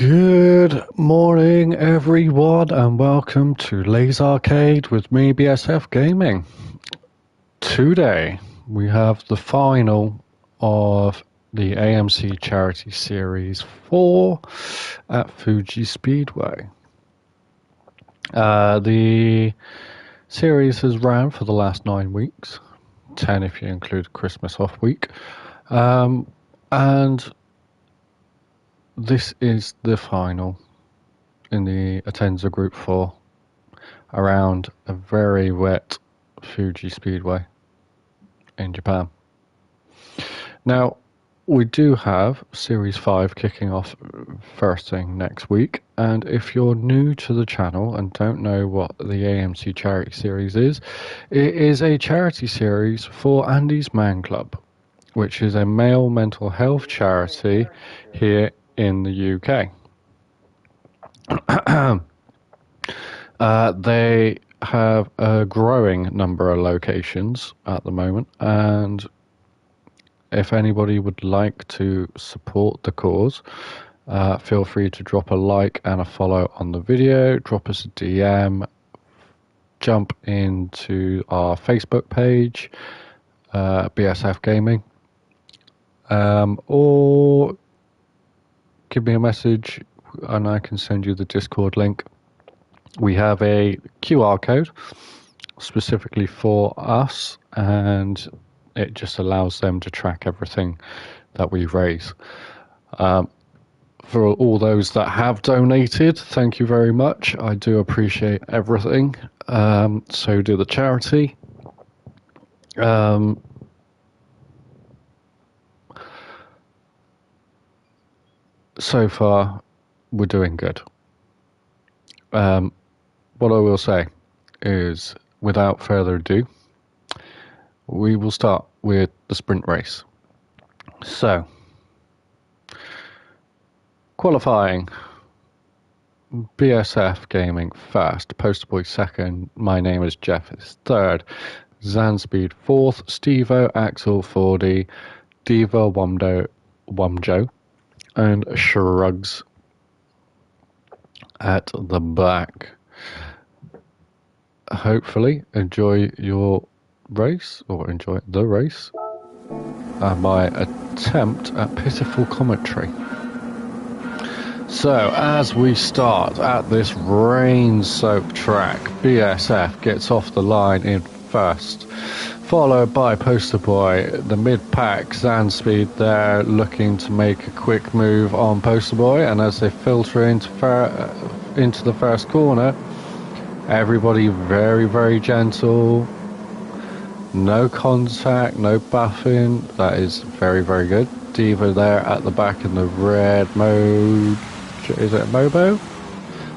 Good morning, everyone, and welcome to LazArcade with me, BSF Gaming. Today, we have the final of the AMC Charity Series 4 at Fuji Speedway. The series has ran for the last 9 weeks, 10 if you include Christmas off week, and this is the final in the Atenza Group 4 around a very wet Fuji Speedway in Japan. Now, we do have Series 5 kicking off first thing next week, and if you're new to the channel and don't know what the AMC Charity Series is, it is a charity series for Andy's Man Club, which is a male mental health charity here in the UK. They have a growing number of locations at the moment, and if anybody would like to support the cause, feel free to drop a like and a follow on the video, drop us a DM, jump into our Facebook page, BSF Gaming, or give me a message and I can send you the Discord link. We have a QR code specifically for us, and it just allows them to track everything that we raise. For all those that have donated, thank you very much. I do appreciate everything. So do the charity. So far, we're doing good. What I will say is, without further ado, we will start with the sprint race. So, qualifying, BSF Gaming first, Posterboy second, my name is Jeff is third, Zanspeed fourth, Stevo, Axel 40, Diva, Wumjo, and Shrugs at the back. Hopefully enjoy your race, or enjoy the race, and my attempt at pitiful commentary. So as we start at this rain-soaked track, BSF gets off the line in first, followed by Posterboy. The mid-pack Zanspeed there looking to make a quick move on Posterboy, and as they filter into the first corner, everybody very, very gentle, no contact, no buffing. That is very, very good. Diva there at the back in the red is it a Mobo?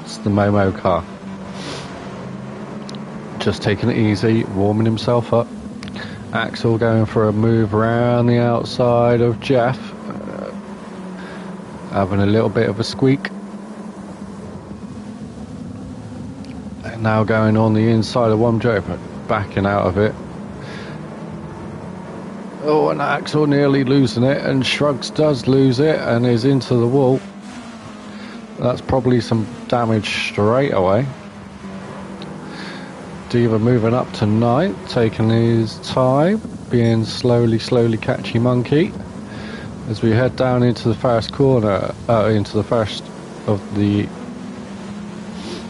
It's the Momo car. Just taking it easy, warming himself up. Axel going for a move around the outside of Jeff, having a little bit of a squeak. And now going on the inside of Wumjo, but backing out of it. Oh, and Axel nearly losing it, and Shrugs does lose it and is into the wall. That's probably some damage straight away. Diva moving up to 9th, taking his time, being slowly catchy monkey. As we head down into the first corner, into the first of the...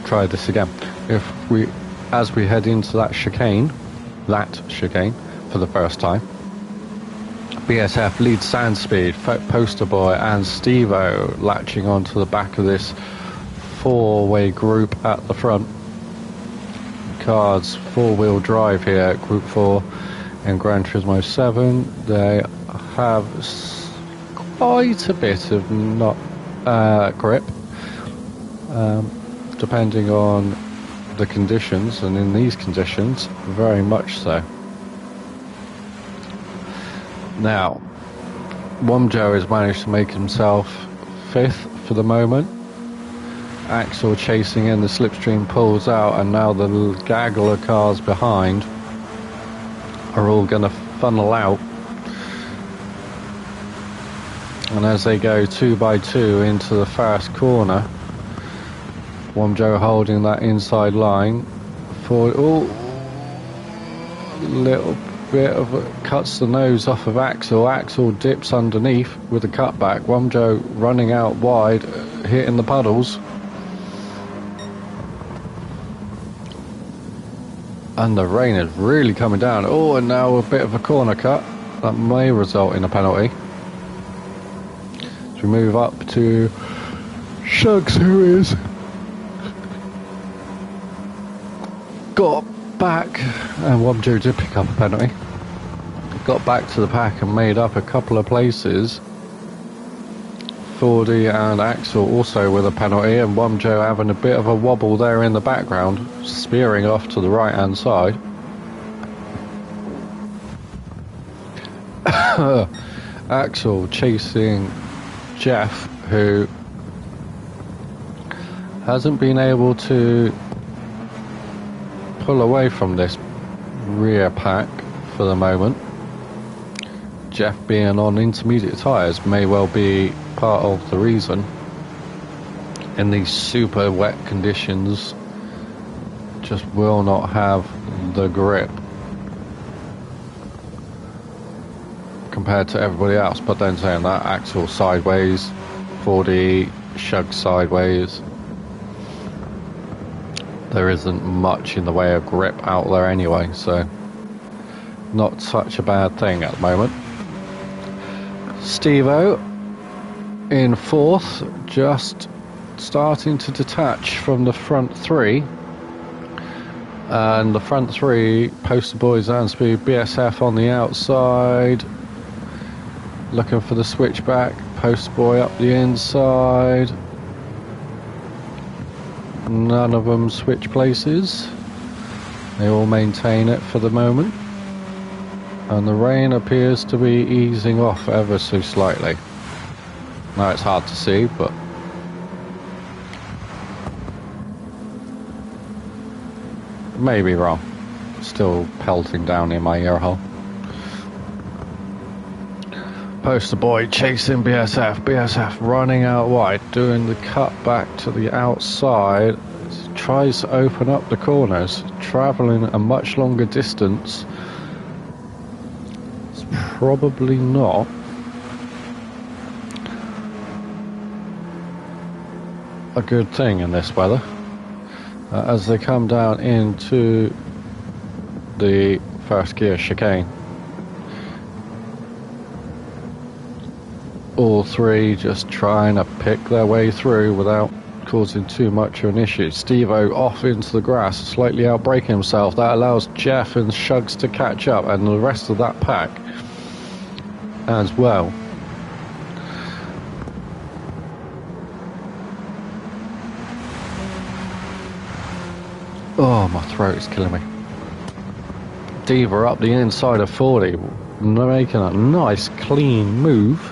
Try this again. As we head into that chicane for the first time, BSF leads Zanspeed, Posterboy and Stevo latching onto the back of this four-way group at the front. Cars four-wheel drive here, Group 4 in Gran Turismo 7. They have quite a bit of not grip, depending on the conditions, and in these conditions, very much so. Now, Wumjo has managed to make himself 5th for the moment. Axel chasing in, the slipstream pulls out, and now the gaggle of cars behind are all going to funnel out And as they go 2 by 2 into the first corner, Womjo holding that inside line for little bit of cuts the nose off of Axel. Axel dips underneath with a cutback. Womjo running out wide, hitting the puddles. And the rain is really coming down. Oh, and now a bit of a corner cut. That may result in a penalty. So we move up to Shugs, who is got back, and Womjo did pick up a penalty. Got back to the pack and made up a couple of places. Fordy and Axel also with a penalty, and Womjo having a bit of a wobble there in the background, spearing off to the right hand side. Axel chasing Jeff, who hasn't been able to pull away from this rear pack for the moment. Jeff being on intermediate tyres may well be part of the reason. In these super wet conditions, just will not have the grip compared to everybody else. But then saying that, Axel sideways, 40 Shug sideways. There isn't much in the way of grip out there anyway, so not such a bad thing at the moment. Steve-O in fourth, just starting to detach from the front three. And the front three, Poster Boy, Zanspeed, BSF on the outside. Looking for the switchback, Poster Boy up the inside. None of them switch places. They all maintain it for the moment. And the rain appears to be easing off ever so slightly. Now it's hard to see, but may be wrong. Still pelting down in my ear hole. Poster Boy chasing BSF. BSF running out wide, doing the cut back to the outside. Tries to open up the corners, travelling a much longer distance. It's probably not a good thing in this weather. As they come down into the first gear chicane. All three just trying to pick their way through without causing too much of an issue. Steve-O off into the grass, slightly outbraking himself. That allows Jeff and Shugs to catch up, and the rest of that pack as well. Oh, my throat is killing me. Diva up the inside of 40, making a nice clean move.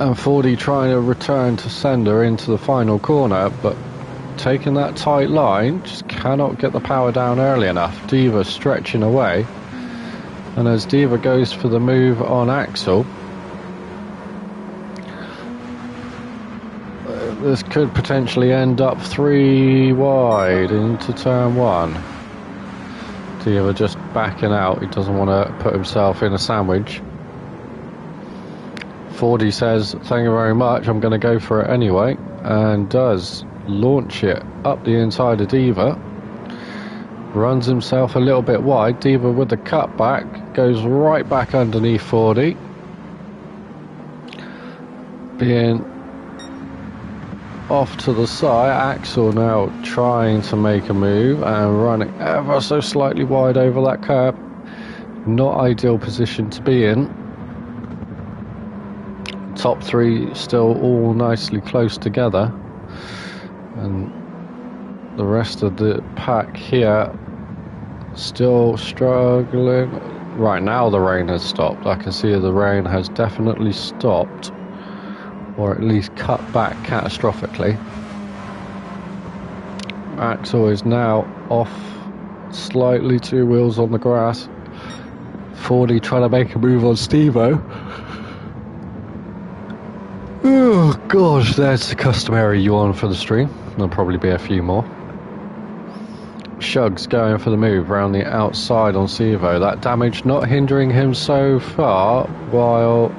And 40 trying to return to sender into the final corner, but taking that tight line, just cannot get the power down early enough. Diva stretching away, and as Diva goes for the move on Axel, this could potentially end up 3 wide into turn 1. Diva just backing out, he doesn't want to put himself in a sandwich. 40 says, thank you very much, I'm going to go for it anyway, and does launch it up the inside of Diva. Runs himself a little bit wide. Diva with the cutback goes right back underneath 40. Being off to the side, Axel now trying to make a move and running ever so slightly wide over that curb. Not ideal position to be in. Top three still all nicely close together, and the rest of the pack here still struggling. Right now the rain has stopped. I can see the rain has definitely stopped, or at least cut back catastrophically. Axel is now off slightly, 2 wheels on the grass. 40 trying to make a move on Steve-O. Oh gosh, there's the customary yawn for the stream. There'll probably be a few more. Shug's going for the move around the outside on Steve-O. That damage not hindering him so far, while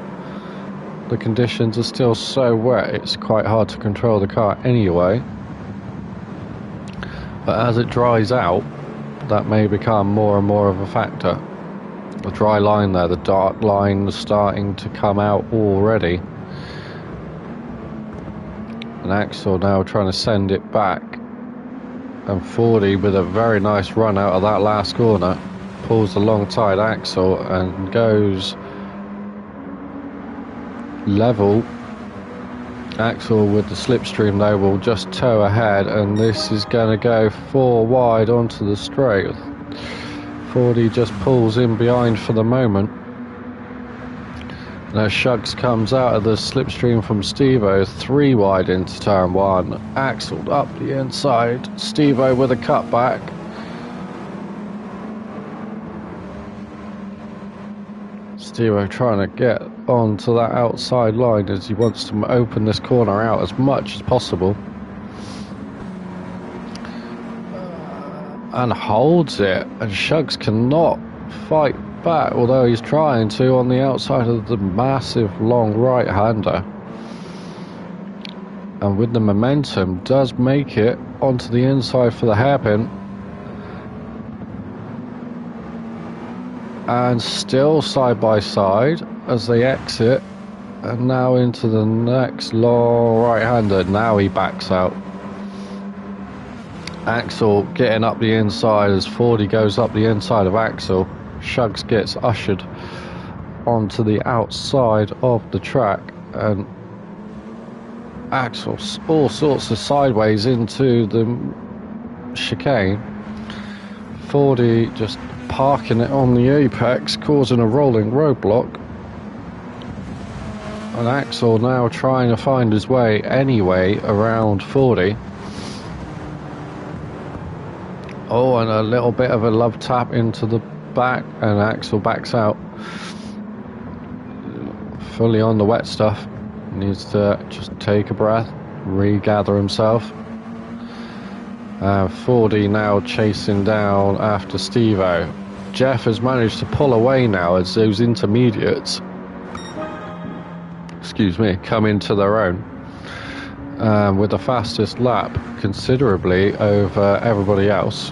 the conditions are still so wet it's quite hard to control the car anyway. But as it dries out, that may become more and more of a factor. The dry line there, the dark line is starting to come out already. And Axel now trying to send it back. And 40 with a very nice run out of that last corner. Pulls alongside Axel and goes level. Axel with the slipstream though will just tow ahead, and this is going to go 4 wide onto the straight. 40 just pulls in behind for the moment. Now Shugs comes out of the slipstream from Steve-O, 3 wide into turn 1. Axel up the inside, Steve-O with a cutback. Steve-O trying to get onto that outside line as he wants to open this corner out as much as possible. And holds it, and Shugs cannot fight back, although he's trying to on the outside of the massive long right-hander. And with the momentum, does make it onto the inside for the hairpin. And still side by side as they exit, and now into the next long right-hander. Now he backs out. Axel getting up the inside as 40 goes up the inside of Axel. Shugs gets ushered onto the outside of the track, and Axel all sorts of sideways into the chicane. 40 just parking it on the apex, causing a rolling roadblock. And Axel now trying to find his way anyway around 40. Oh, and a little bit of a love tap into the back, and Axel backs out. Fully on the wet stuff. Needs to just take a breath, regather himself. 40 now chasing down after Steve-O. Jeff has managed to pull away now as those intermediates, come into their own. With the fastest lap considerably over everybody else.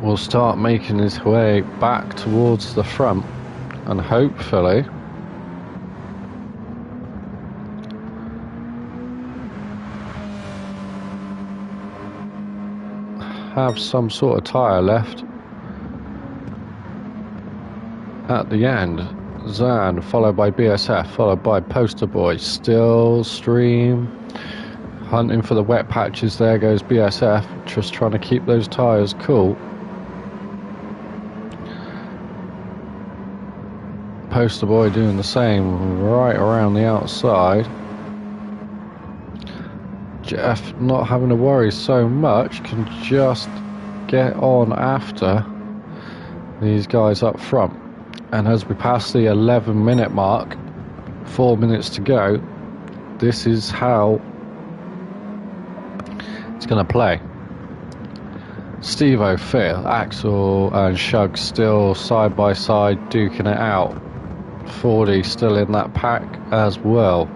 Will start making his way back towards the front, and hopefully have some sort of tyre left at the end. Zan followed by BSF, followed by Poster Boy, still stream hunting for the wet patches. There goes BSF, just trying to keep those tyres cool. Poster Boy doing the same right around the outside. Jeff not having to worry so much, can just get on after these guys up front. And as we pass the 11-minute mark, 4 minutes to go, this is how it's going to play. Steve-O fifth, Axel and Shug still side by side duking it out. 40 still in that pack as well.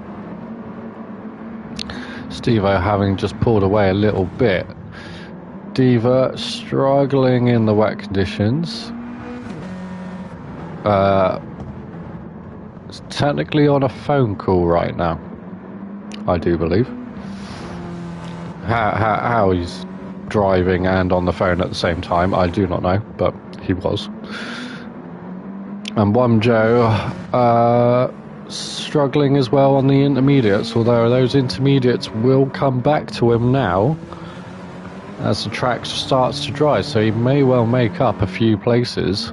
Steve-O having just pulled away a little bit. Diva struggling in the wet conditions. It's technically on a phone call right now, I do believe. How he's driving and on the phone at the same time, I do not know, but he was. And Wamjo struggling as well on the intermediates, although those intermediates will come back to him now as the track starts to dry, so he may well make up a few places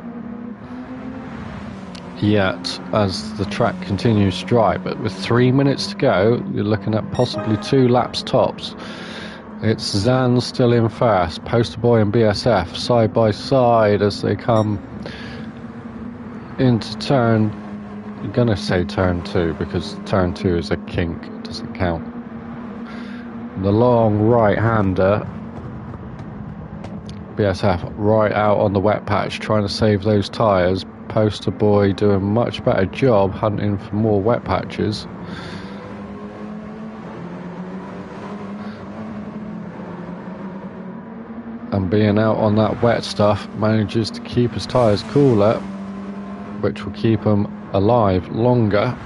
yet as the track continues to dry. But with 3 minutes to go, you're looking at possibly 2 laps tops It's Zan still in first. Poster Boy and BSF side by side as they come into turn. I'm gonna say turn 2 because turn 2 is a kink, it doesn't count. The long right-hander, BSF right out on the wet patch trying to save those tyres. Poster Boy doing a much better job hunting for more wet patches. And being out on that wet stuff manages to keep his tyres cooler, which will keep him alive longer.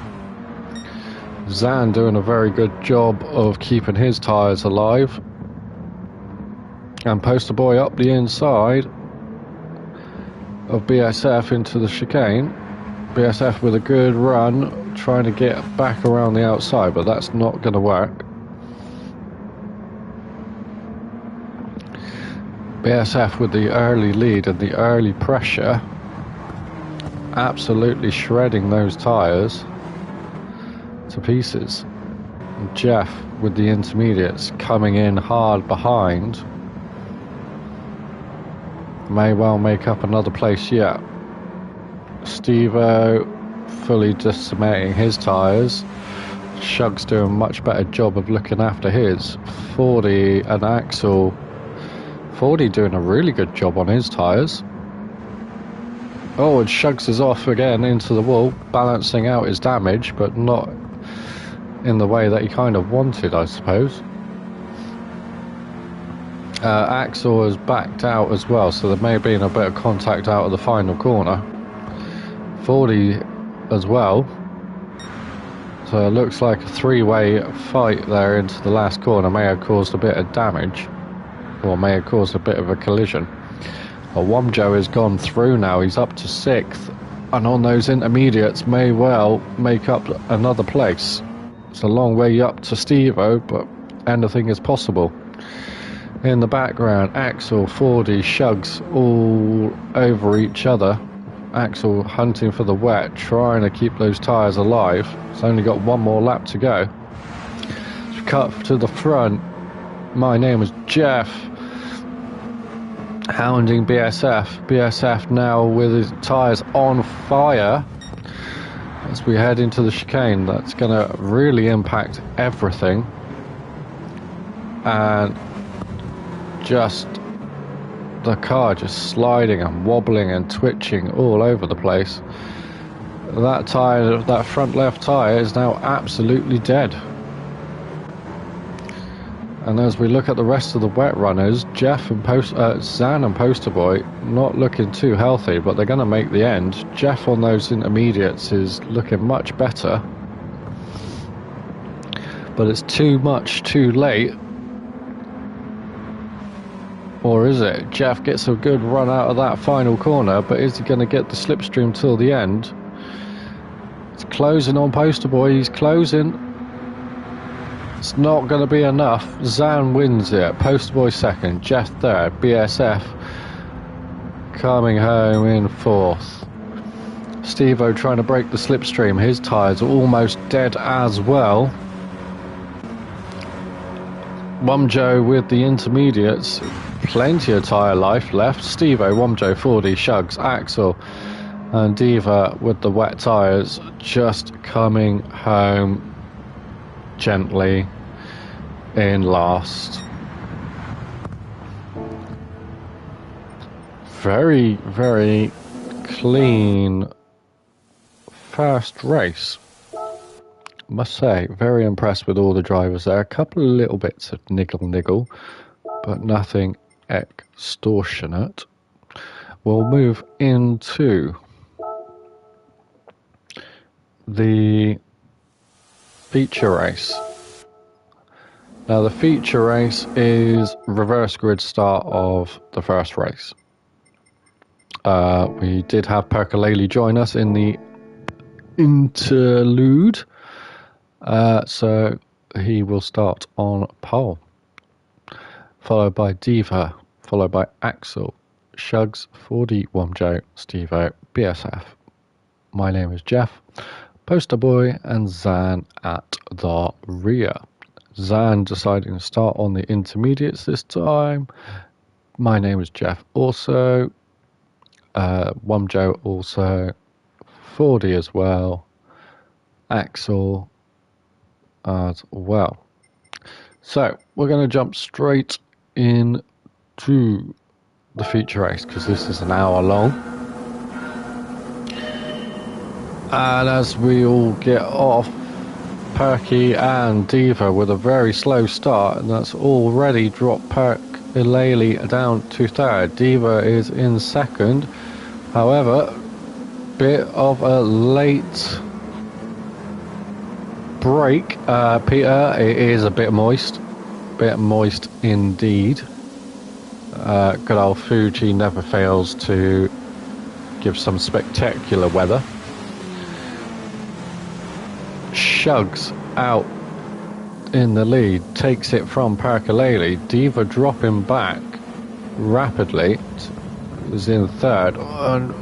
Zan doing a very good job of keeping his tyres alive. And Poster Boy up the inside of BSF into the chicane. BSF with a good run, trying to get back around the outside, but that's not going to work. BSF with the early lead and the early pressure, absolutely shredding those tyres to pieces. And Jeff with the intermediates coming in hard behind. May well make up another place yet. Steve-O fully decimating his tyres. Shug's doing a much better job of looking after his. 40 and Axel. 40 doing a really good job on his tyres. Oh, and Shugs is off again into the wall, balancing out his damage, but not in the way that he kind of wanted, I suppose. Axel has backed out as well, so there may have been a bit of contact out of the final corner. 40 as well. So it looks like a three-way fight there into the last corner. May have caused a bit of damage, or may have caused a bit of a collision. Well, Womjo has gone through now. He's up to 6th, and on those intermediates may well make up another place. It's a long way up to Steve-O, but anything is possible. In the background, Axel, 40, Shugs all over each other. Axel hunting for the wet, trying to keep those tyres alive. It's only got one more lap to go. Cut to the front. My name is Jeff. Hounding BSF. BSF now with his tyres on fire as we head into the chicane. That's going to really impact everything. And just the car just sliding and wobbling and twitching all over the place. That tyre, that front left tyre is now absolutely dead. And as we look at the rest of the wet runners, Jeff and Zan and Poster Boy not looking too healthy, but they're going to make the end. Jeff on those intermediates is looking much better, but it's too much too late. Or is it? Jeff gets a good run out of that final corner, but is he going to get the slipstream till the end? It's closing on Poster Boy. He's closing. It's not going to be enough. Zan wins it. Poster Boy second. Jeff third. BSF coming home in 4th. Steve-O trying to break the slipstream. His tyres are almost dead as well. Womjo with the intermediates. Plenty of tyre life left. Steve-O, Womjo, 40, Shugs, Axel and Diva with the wet tyres just coming home gently in last. Very, very clean first race. Must say, very impressed with all the drivers there. A couple of little bits of niggle, but nothing extortionate. We'll move into the feature race. Now the feature race is reverse grid start of the first race. We did have Percolele join us in the interlude, so he will start on pole, followed by Diva, followed by Axel, Shugs, 40, Womjo, Steve-O, BSF. My name is Jeff, Poster Boy and Zan at the rear. Zan deciding to start on the intermediates this time. My name is Jeff also. Wumjo also. 4D as well. Axel as well. So we're going to jump straight into the feature race because this is an hour long. And as we all get off, Perky and Diva with a very slow start, and that's already dropped Ilali down to third. Diva is in second. However, bit of a late break. Peter, it is a bit moist indeed. Good old Fuji never fails to give some spectacular weather. Shugs out in the lead, takes it from Percolele. Diva dropping back rapidly, is in third, and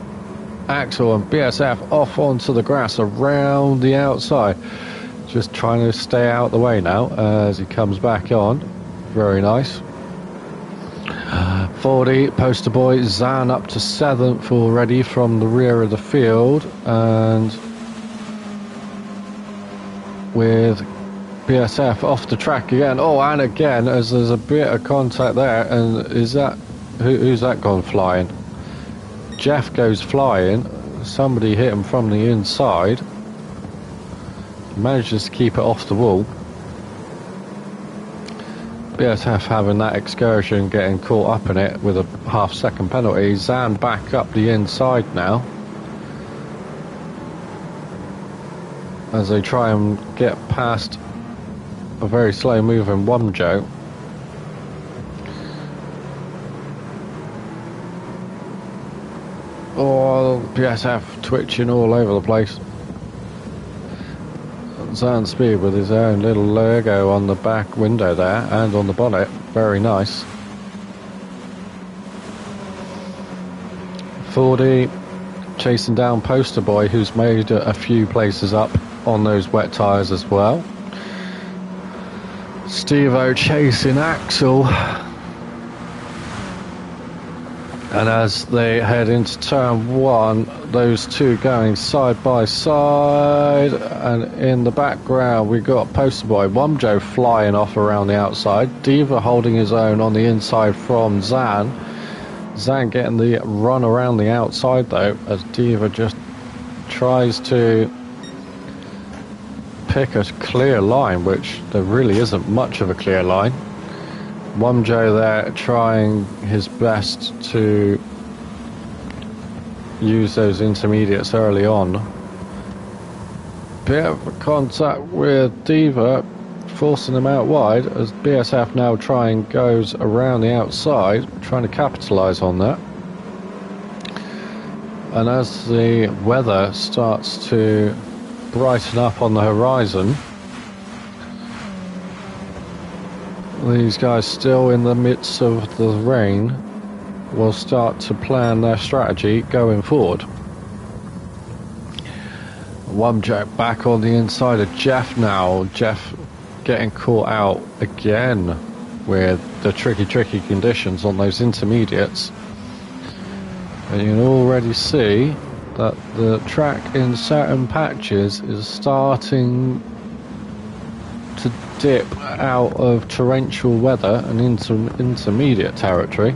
Axel and BSF off onto the grass around the outside, just trying to stay out the way now as he comes back on. Very nice. 40 poster boy Zan up to 7th already from the rear of the field, and with BSF off the track again. Oh, and again, as there's a bit of contact there, and is that who's that gone flying? Jeff goes flying. Somebody hit him from the inside. Manages to keep it off the wall. BSF having that excursion, getting caught up in it with a half-second penalty. Zan back up the inside now, as they try and get past a very slow moving Wumjo. Oh, BSF twitching all over the place. Zan Speed with his own little logo on the back window there and on the bonnet. Very nice. 40 chasing down Poster Boy, who's made a few places up on those wet tyres as well. Steve-O chasing Axel. And as they head into turn 1, those two going side by side. And in the background, we've got Poster Boy, Wumjo flying off around the outside. Diva holding his own on the inside from Zan. Zan getting the run around the outside though, as Diva just tries to pick a clear line, which there really isn't much of a clear line. Wumjo there trying his best to use those intermediates early on. Bit of a contact with Diva, forcing him out wide, as BSF now goes around the outside, trying to capitalise on that. And as the weather starts to brighten up on the horizon, these guys still in the midst of the rain will start to plan their strategy going forward. Wumjo back on the inside of Jeff now. Jeff getting caught out again with the tricky conditions on those intermediates. And you can already see that the track in certain patches is starting to dip out of torrential weather and into intermediate territory.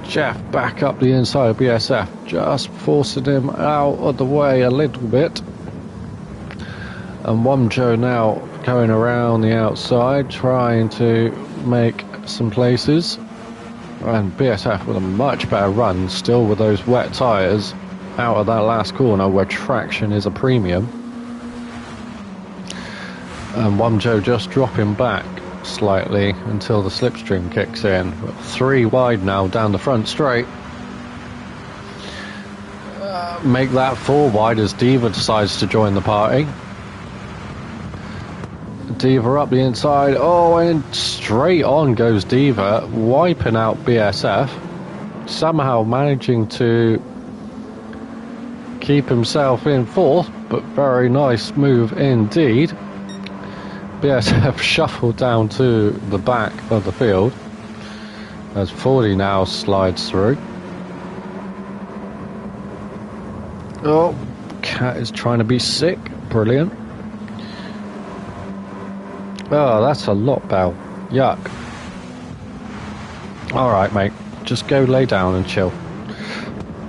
Jeff back up the inside of BSF, just forcing him out of the way a little bit. And Wumjo now going around the outside, trying to make some places. And BSF with a much better run, still with those wet tyres, out of that last corner where traction is a premium. And Wumjo just dropping back slightly until the slipstream kicks in. 3 wide now down the front straight. Make that 4 wide as Diva decides to join the party. Diva up the inside. Oh, and straight on goes Diva, wiping out BSF. Somehow managing to keep himself in 4th, but very nice move indeed. BSF shuffled down to the back of the field as 40 now slides through. Oh, Cat is trying to be sick. Brilliant. Oh, that's a lot, Bell. Yuck. Alright, mate. Just go lay down and chill.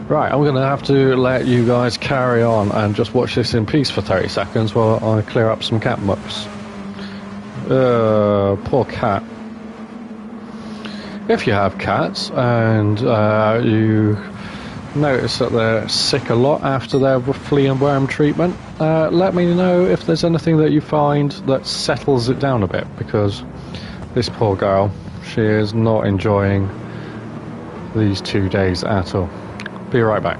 Right, I'm going to have to let you guys carry on and just watch this in peace for 30 seconds while I clear up some cat mucks. Poor cat. If you have cats and you notice that they're sick a lot after their flea and worm treatment, let me know if there's anything that you find that settles it down a bit, because this poor girl, she is not enjoying these 2 days at all. Be right back.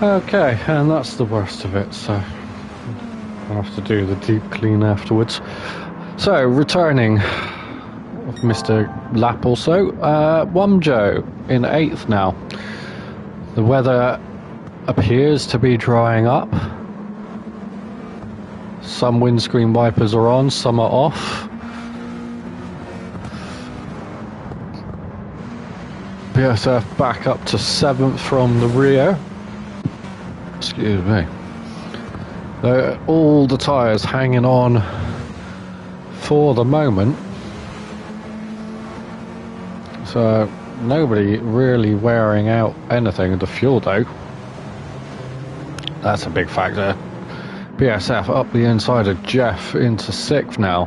Okay, and that's the worst of it, so I'll have to do the deep clean afterwards. So, returning of Mr. Lap also, Wumjo in 8th now. The weather appears to be drying up. Some windscreen wipers are on, some are off. BSF back up to 7th from the rear. Excuse me. All the tyres hanging on for the moment. So nobody really wearing out anything. The fuel though, that's a big factor. BSF up the inside of Jeff into 6th now.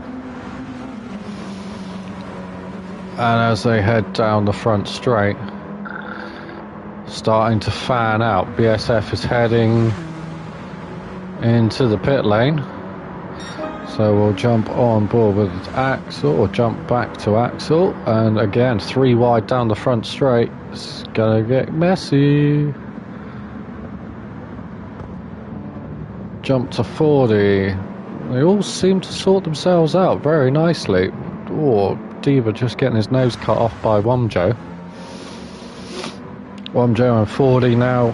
And as they head down the front straight, starting to fan out, BSF is heading into the pit lane. So we'll jump on board with Axel, or jump back to Axel. And again, 3 wide down the front straight. It's gonna get messy. Jump to 40. They all seem to sort themselves out very nicely. Oh, Diva just getting his nose cut off by Wumjo. Wumjo and 40 now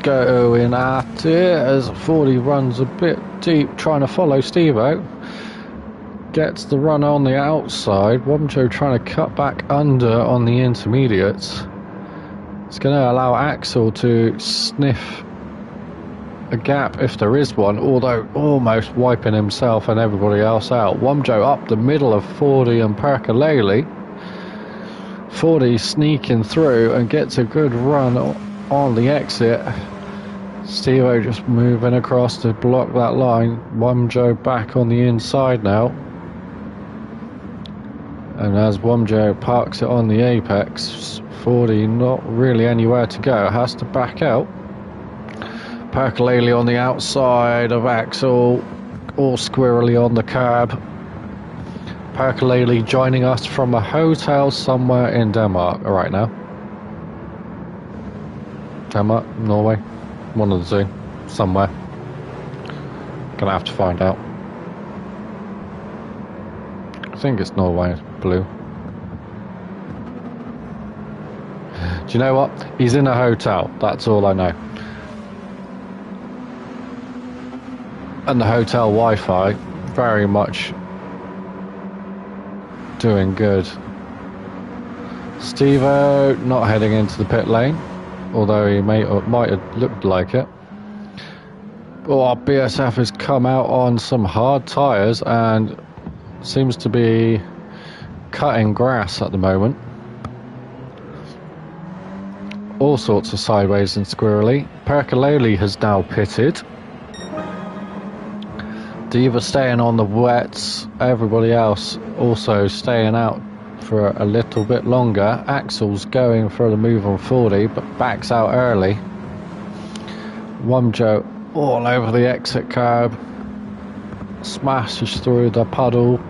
going at it as 40 runs a bit deep trying to follow Steve-O. Gets the run on the outside. Wumjo trying to cut back under on the intermediates. It's going to allow Axel to sniff a gap if there is one, although almost wiping himself and everybody else out. Wumjo up the middle of 40 and Perkalele. 40 sneaking through and gets a good run on the exit. Steve-O just moving across to block that line. Wumjo back on the inside now. And as Wumjo parks it on the apex, 40 not really anywhere to go. Has to back out. Perkalele on the outside of Axel, all squirrely on the curb. Perkalele joining us from a hotel somewhere in Denmark right now. Denmark, Norway, one of the two, somewhere. Gonna have to find out. I think it's Norway, blue. Do you know what? He's in a hotel, that's all I know. And the hotel Wi-Fi, very much doing good. Steve-O not heading into the pit lane, although he might have looked like it. Oh, BSF has come out on some hard tyres and seems to be cutting grass at the moment. All sorts of sideways and squirrely. Percololi has now pitted. Diva staying on the wets. Everybody else also staying out for a little bit longer. Axel's going for the move on 40, but backs out early. Wumjo all over the exit curb. Smashes through the puddle.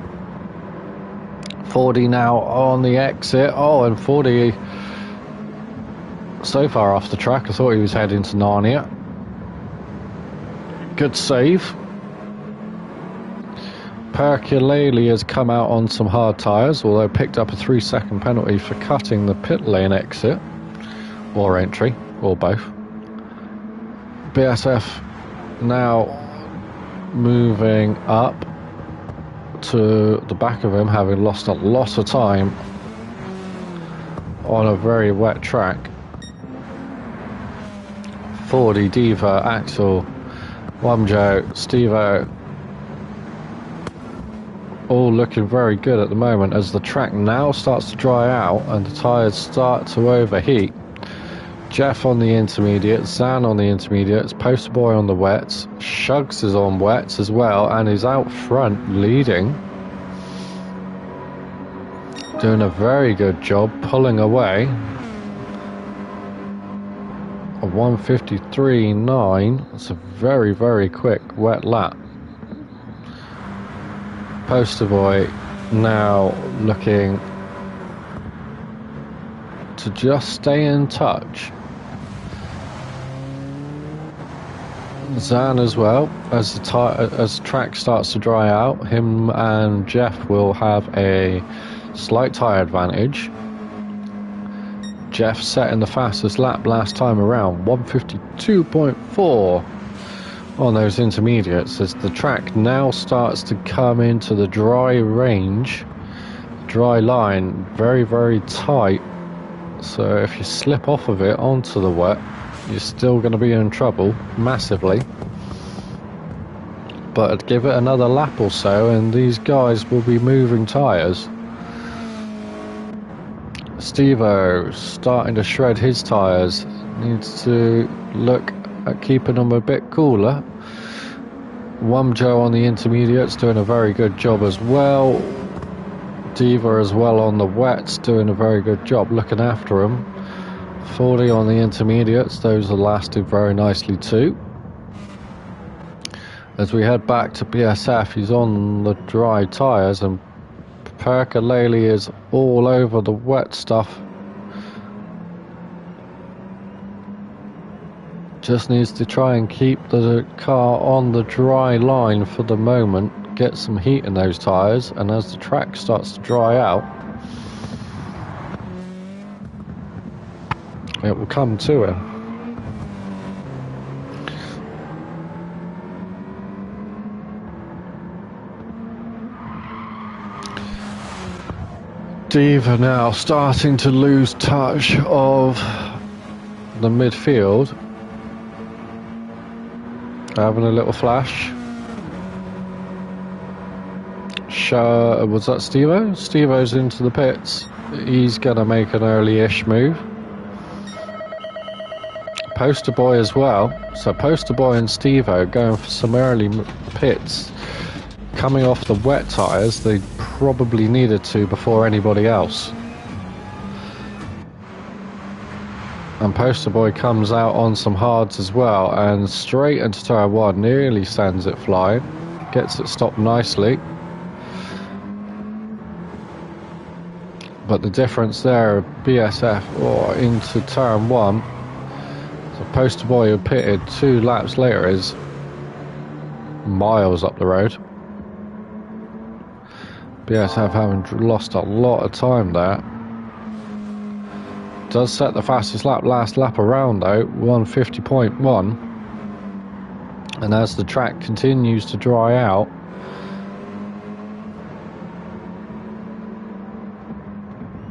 40 now on the exit. Oh, and 40 so far off the track. I thought he was heading to Narnia. Good save. Percololi has come out on some hard tyres, although picked up a 3-second penalty for cutting the pit lane exit, or entry, or both. BSF now moving up to the back of him, having lost a lot of time on a very wet track. 40, Diva, Axel, Wumjo, Steve-O, all looking very good at the moment as the track now starts to dry out and the tyres start to overheat. Jeff on the intermediates, Zan on the intermediates, Poster Boy on the wets, Shugs is on wets as well and is out front leading. Doing a very good job pulling away. A 1:53.9, that's a very, very quick wet lap. Poster Boy now looking to just stay in touch. Zan as well, as the track starts to dry out, him and Jeff will have a slight tyre advantage. Jeff setting the fastest lap last time around, 1:52.4 on those intermediates as the track now starts to come into the dry range, dry line, very, very tight. So if you slip off of it onto the wet, you're still going to be in trouble massively. But give it another lap or so and these guys will be moving tyres. Steve-O starting to shred his tyres, needs to look at keeping them a bit cooler. Wumjo on the intermediates doing a very good job as well. Diva as well on the wets doing a very good job looking after him. 40 on the intermediates, those are lasted very nicely too. As we head back to BSF, he's on the dry tyres and Percololi is all over the wet stuff. Just needs to try and keep the car on the dry line for the moment, get some heat in those tyres, and as the track starts to dry out, it will come to him. Diva now starting to lose touch of the midfield. Having a little flash. Was that Steve-O? Steve-O's into the pits. He's going to make an early-ish move. Poster Boy as well. So Poster Boy and Steve-O going for some early pits. Coming off the wet tyres, they probably needed to before anybody else. And Poster Boy comes out on some hards as well and straight into turn one, nearly sends it flying. Gets it stopped nicely. But the difference there, BSF into turn one. Poster boy who pitted 2 laps later is miles up the road. BSF having lost a lot of time there. Does set the fastest lap last lap around though, 150.1. And as the track continues to dry out,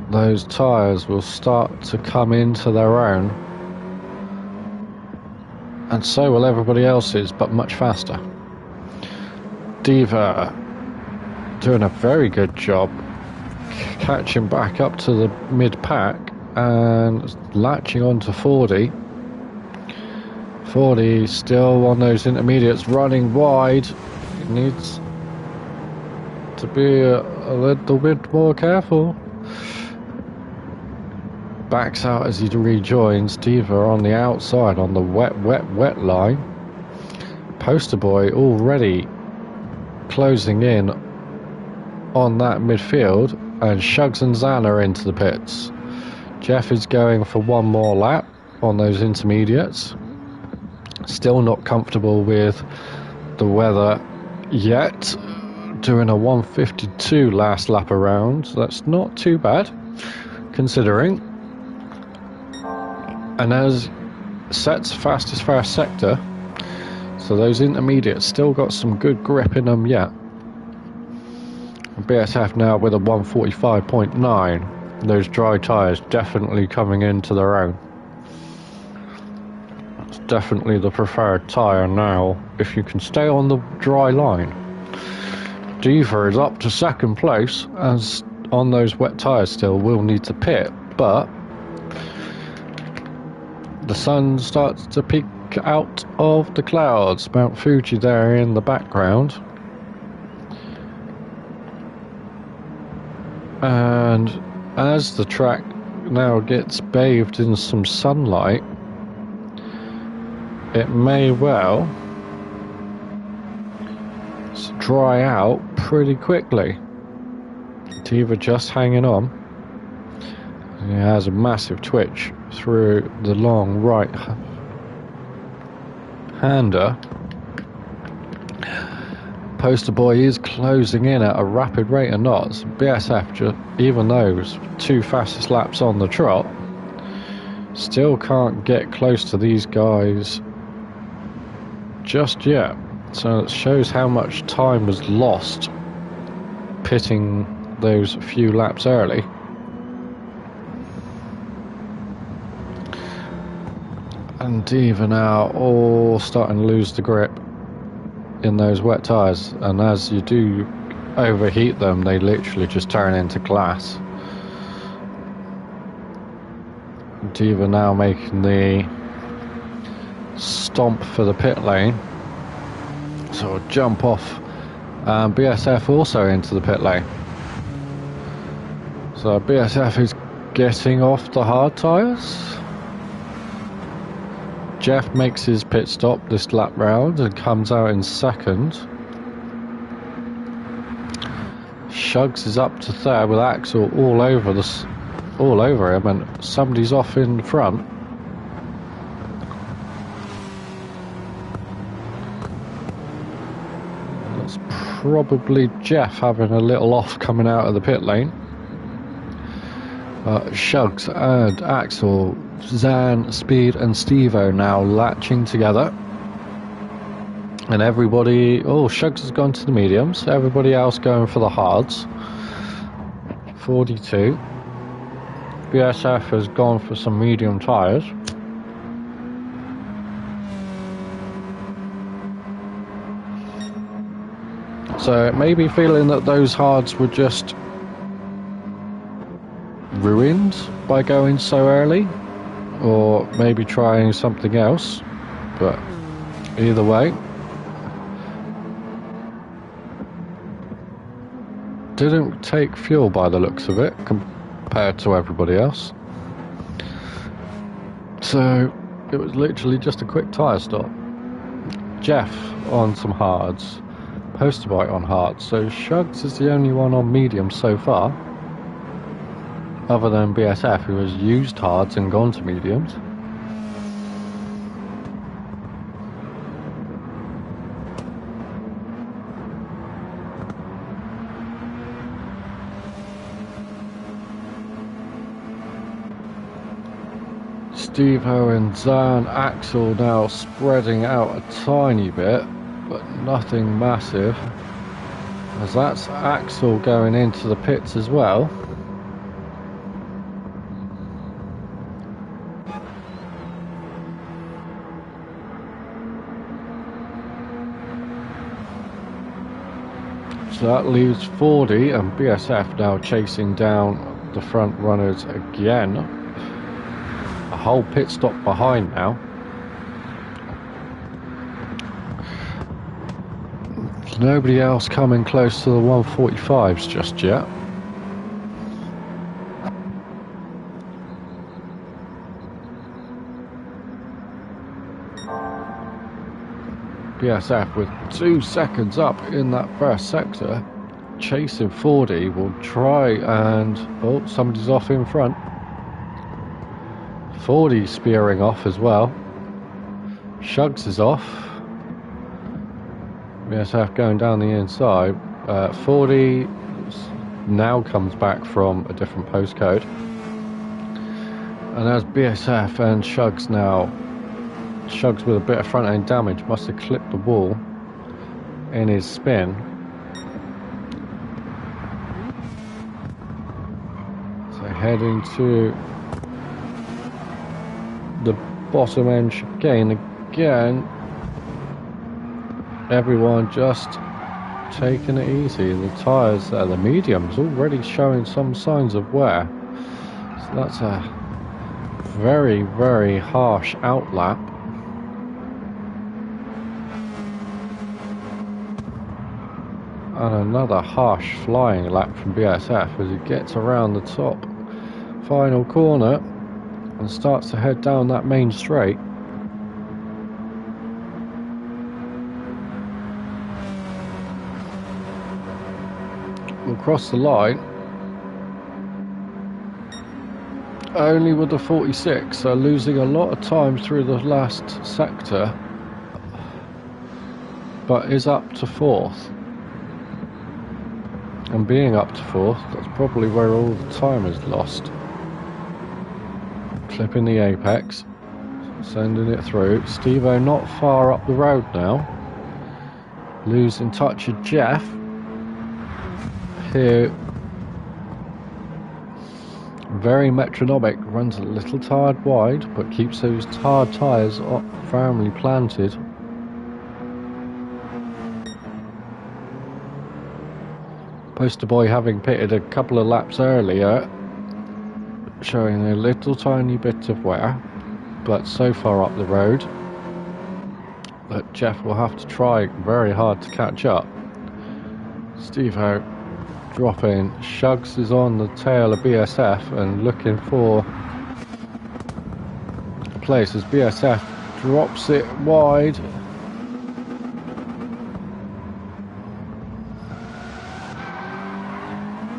those tyres will start to come into their own, and so will everybody else's, but much faster. Diva doing a very good job catching back up to the mid-pack and latching on to 40. 40 still on those intermediates, running wide. He needs to be a little bit more careful. Backs out as he rejoins. Diva on the outside on the wet line. Poster boy already closing in on that midfield, and Shugs and Zan are into the pits. Jeff is going for one more lap on those intermediates. Still not comfortable with the weather yet. Doing a 152 last lap around. That's not too bad considering. And as sets fastest first sector, so those intermediates still got some good grip in them yet. BSF now with a 145.9. Those dry tyres definitely coming into their own. It's definitely the preferred tyre now if you can stay on the dry line. Diva is up to second place, as on those wet tyres still will need to pit, but the sun starts to peek out of the clouds. Mount Fuji there in the background. And as the track now gets bathed in some sunlight, it may well dry out pretty quickly. Diva just hanging on. He has a massive twitch through the long right hander. Poster boy is closing in at a rapid rate of knots. BSF, even those 2 fastest laps on the trot, still can't get close to these guys just yet. So it shows how much time was lost pitting those few laps early. And Diva now all starting to lose the grip in those wet tyres, and as you do overheat them, they literally just turn into glass. Diva now making the stomp for the pit lane, so jump off. BSF also into the pit lane, so BSF is getting off the hard tyres. Jeff makes his pit stop this lap round and comes out in second. Shugs is up to third with Axel all over him, and somebody's off in front. That's probably Jeff having a little off coming out of the pit lane. Shugs and Axel, Zan, Speed and Stevo now latching together. And everybody, Shugs has gone to the mediums, everybody else going for the hards. 42. BSF has gone for some medium tyres. So it may be feeling that those hards were just ruined by going so early, or maybe trying something else, but either way, didn't take fuel by the looks of it compared to everybody else, so it was literally just a quick tyre stop. Jeff on some hards, Poster boy on hards, so Shugs is the only one on medium so far, other than BSF, who has used hards and gone to mediums. Steve-O and Zan, Axel now spreading out a tiny bit, but nothing massive. As that's Axel going into the pits as well. So that leaves 40 and BSF now chasing down the front runners again. A whole pit stop behind now. There's nobody else coming close to the 145s just yet. BSF with 2 seconds up in that first sector, chasing 40, will try and, oh, somebody's off in front. 40 spearing off as well. Shugs is off. BSF going down the inside. 40 now comes back from a different postcode. And as BSF and Shugs now, Shugs with a bit of front end damage, must have clipped the wall in his spin. So heading to the bottom end chicane again. Everyone just taking it easy. The tyres, the mediums, already showing some signs of wear. So that's a very, very harsh outlap. And another harsh flying lap from BSF as he gets around the top final corner and starts to head down that main straight. We'll cross the line only with the 46, so losing a lot of time through the last sector, but is up to 4th. And being up to 4th, that's probably where all the time is lost. Clipping the apex, sending it through. Steve-O not far up the road now. Losing touch of Jeff, who very metronomic, runs a little tired wide, but keeps those hard tyres firmly planted. Poster boy having pitted a couple of laps earlier, showing a little tiny bit of wear, but so far up the road that Jeff will have to try very hard to catch up. Steve-O dropping. Shugs is on the tail of BSF and looking for a place as BSF drops it wide.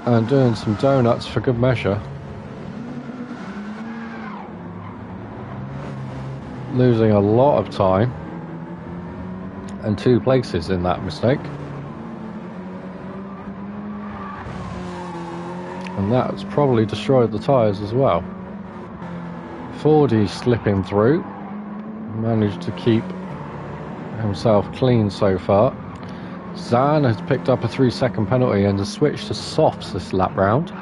And doing some donuts for good measure. Losing a lot of time and 2 places in that mistake. And that's probably destroyed the tyres as well. 40 slipping through. Managed to keep himself clean so far. Zan has picked up a 3-second penalty and has switched to softs this lap round.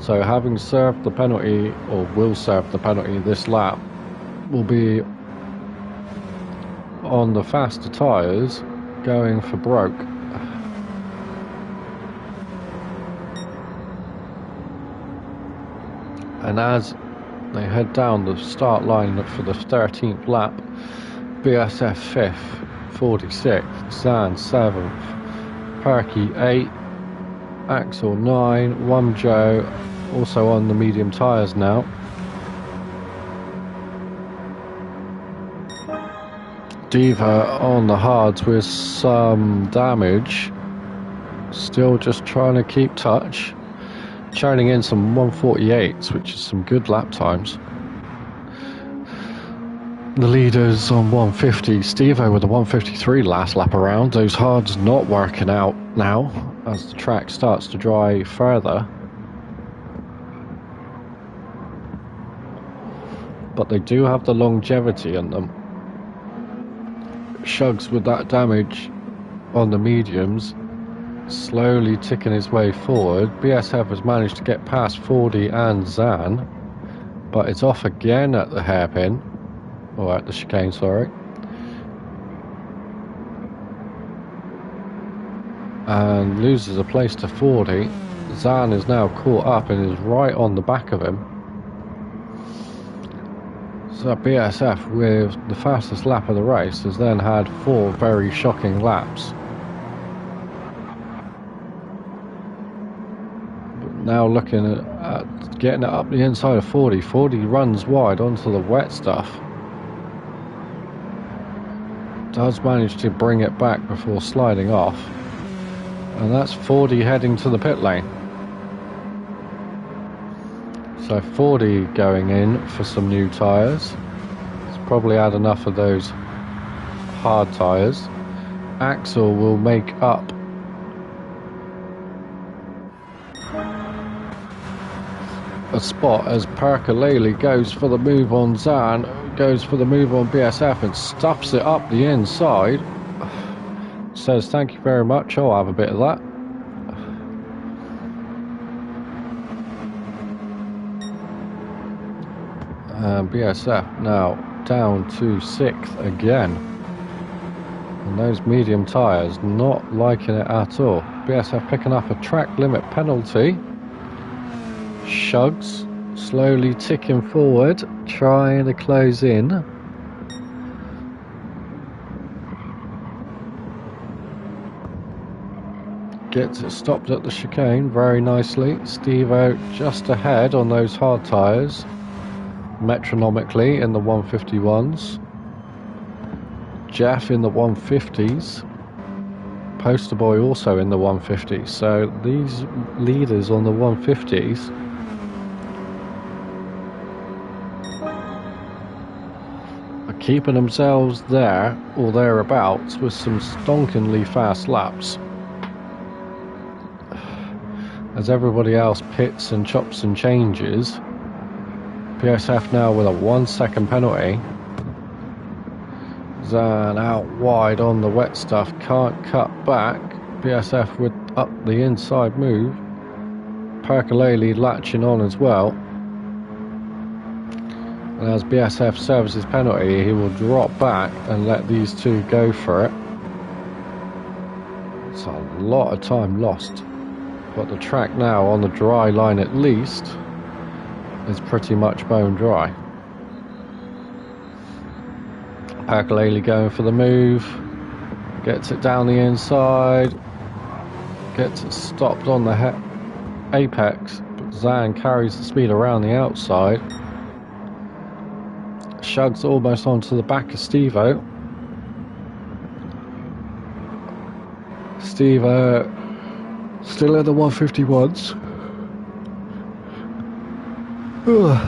So having served the penalty, or will serve the penalty this lap, will be on the faster tyres going for broke. And as they head down the start line for the 13th lap, BSF 5th, 46th, Zan 7th, Perky 8th, Axel 9, Wumjo also on the medium tyres now. Diva on the hards with some damage, still just trying to keep touch. Churning in some 148s, which is some good lap times. The leaders on 150, Steve-O with a 153 last lap around. Those hards not working out now as the track starts to dry further. but they do have the longevity in them. Shugs with that damage on the mediums, slowly ticking his way forward. BSF has managed to get past 40 and Zan, but it's off again at the hairpin, or at the chicane, sorry. And loses a place to 40. Zan is now caught up and is right on the back of him. So BSF, with the fastest lap of the race, has then had 4 very shocking laps. But now looking at getting it up the inside of 40. 40 runs wide onto the wet stuff. Does manage to bring it back before sliding off. And that's 40 heading to the pit lane. So 40 going in for some new tyres. He's probably had enough of those hard tyres. Axel will make up a spot as Percolele goes for the move on Zan, goes for the move on BSF and stuffs it up the inside. Says thank you very much, I'll have a bit of that. And BSF now down to 6th again. And those medium tyres not liking it at all. BSF picking up a track limit penalty. Shugs slowly ticking forward, trying to close in. Gets it stopped at the chicane very nicely. Steve-O just ahead on those hard tyres. Metronomically in the 151s. Jeff in the 150s. Poster Boy also in the 150s. So these leaders on the 150s are keeping themselves there or thereabouts with some stonkingly fast laps. As everybody else pits and chops and changes. BSF now with a 1 second penalty. Zan out wide on the wet stuff, can't cut back. BSF with up the inside move. Percolele latching on as well. And as BSF serves his penalty, he will drop back and let these two go for it. It's a lot of time lost. But the track now on the dry line at least is pretty much bone dry. Percolele going for the move, gets it down the inside, gets it stopped on the apex, but Zan carries the speed around the outside. Shugs almost onto the back of Steve-O. Steve-O still in the 151s.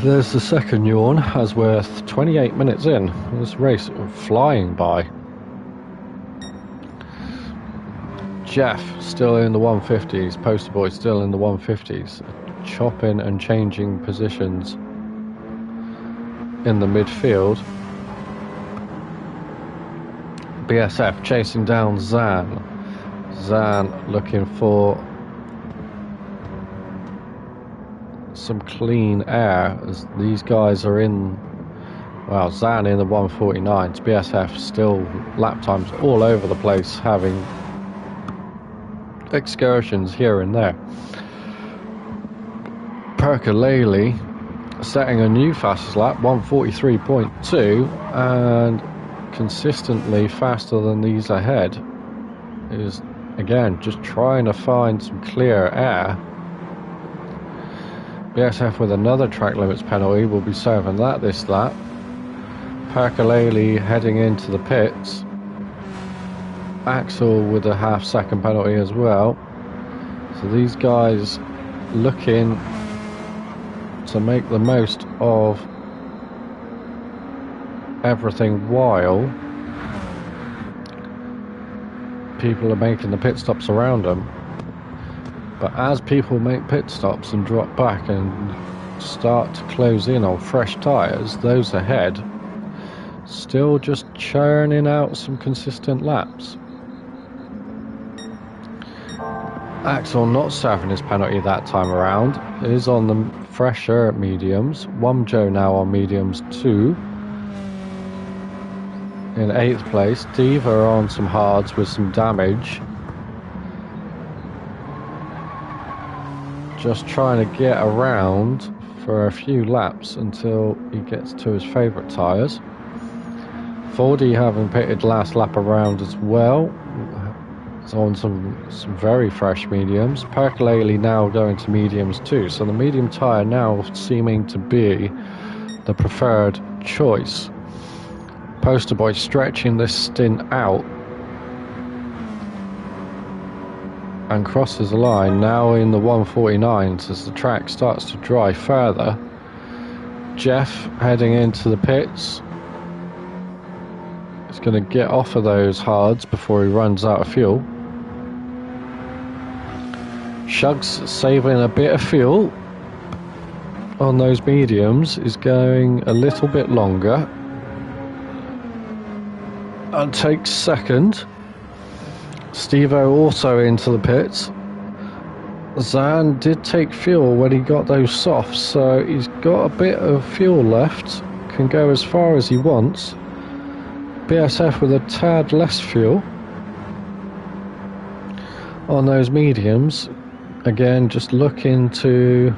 There's the second yawn as we're 28 minutes in. This race flying by. Jeff still in the 150s. Poster Boy still in the 150s. Chopping and changing positions in the midfield. BSF chasing down Zan. Zan looking for some clean air as these guys are in, well, Zan in the 149s, BSF still lap times all over the place, having excursions here and there. Percolele setting a new fastest lap, 143.2, and consistently faster than these ahead. Is again just trying to find some clear air. BSF with another track limits penalty will be serving that this lap. Percolele heading into the pits. Axel with a half-second penalty as well. So these guys looking to make the most of everything while people are making the pit stops around them. But as people make pit stops and drop back and start to close in on fresh tyres. Those ahead still just churning out some consistent laps. Axel not serving his penalty that time around, is on the fresher mediums. Wumjo now on mediums too. In 8th place, Diva on some hards with some damage. Just trying to get around for a few laps until he gets to his favourite tyres. 4D having pitted last lap around as well. It's on some very fresh mediums. Percolate now going to mediums too. So the medium tyre now seeming to be the preferred choice. Poster Boy stretching this stint out and crosses the line now in the 149s as the track starts to dry further. Jeff heading into the pits. He's going to get off of those hards before he runs out of fuel. Shugs saving a bit of fuel on those mediums, is going a little bit longer and takes second. Stevo also into the pits. Zan did take fuel when he got those softs, so he's got a bit of fuel left, can go as far as he wants. BSF with a tad less fuel on those mediums. Again, just looking to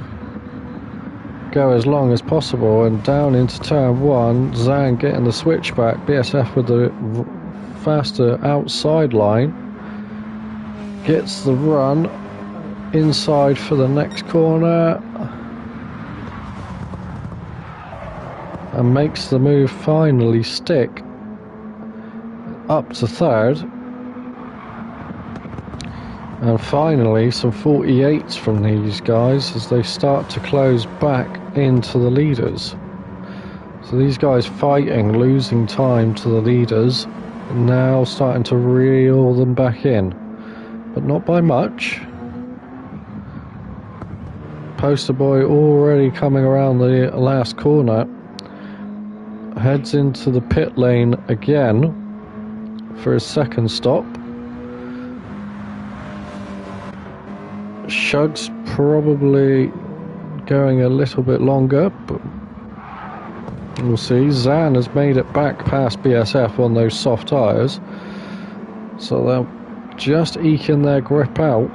go as long as possible, and down into turn 1, Zhang getting the switchback. BSF with the faster outside line, gets the run inside for the next corner and makes the move finally stick up to third. And finally some 48s from these guys as they start to close back into the leaders. So these guys fighting, losing time to the leaders, now starting to reel them back in, but not by much. Poster Boy already coming around the last corner, heads into the pit lane again for his second stop. Shug's probably going a little bit longer, but we'll see. Zan has made it back past BSF on those soft tyres, so they're just eking their grip out.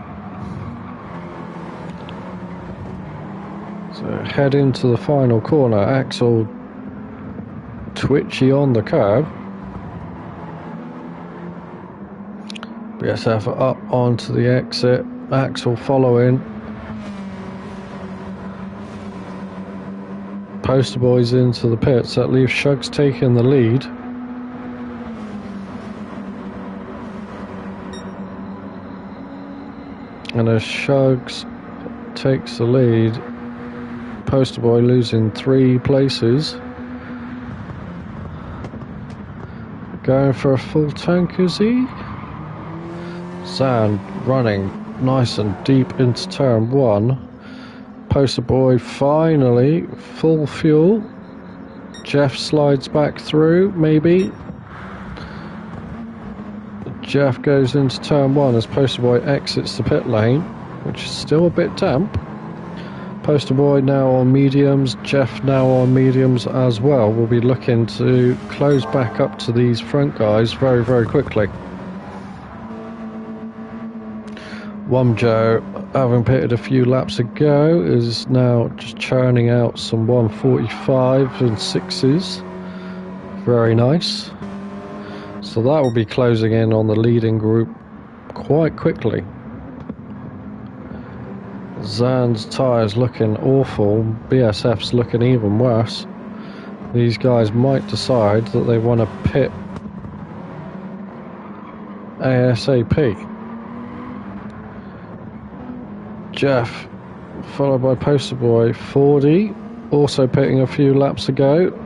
So head into the final corner. Axel twitchy on the curb. BSF up onto the exit. Axel following. Poster Boys into the pits. That leaves Shugs taking the lead. And as Shugs takes the lead, Poster Boy losing 3 places. Going for a full tank, is he? Zan running nice and deep into turn 1. Poster Boy finally full fuel. Jeff slides back through, maybe. Jeff goes into turn 1 as Poster Boy exits the pit lane, which is still a bit damp. Poster Boy now on mediums, Jeff now on mediums as well. We'll be looking to close back up to these front guys very, very quickly. Wumjo, having pitted a few laps ago, is now just churning out some 145 and 6s. Very nice. So that will be closing in on the leading group quite quickly. Zan's tyres looking awful, BSF's looking even worse. These guys might decide that they want to pit ASAP. Jeff, followed by Poster Boy. 40, also pitting a few laps ago.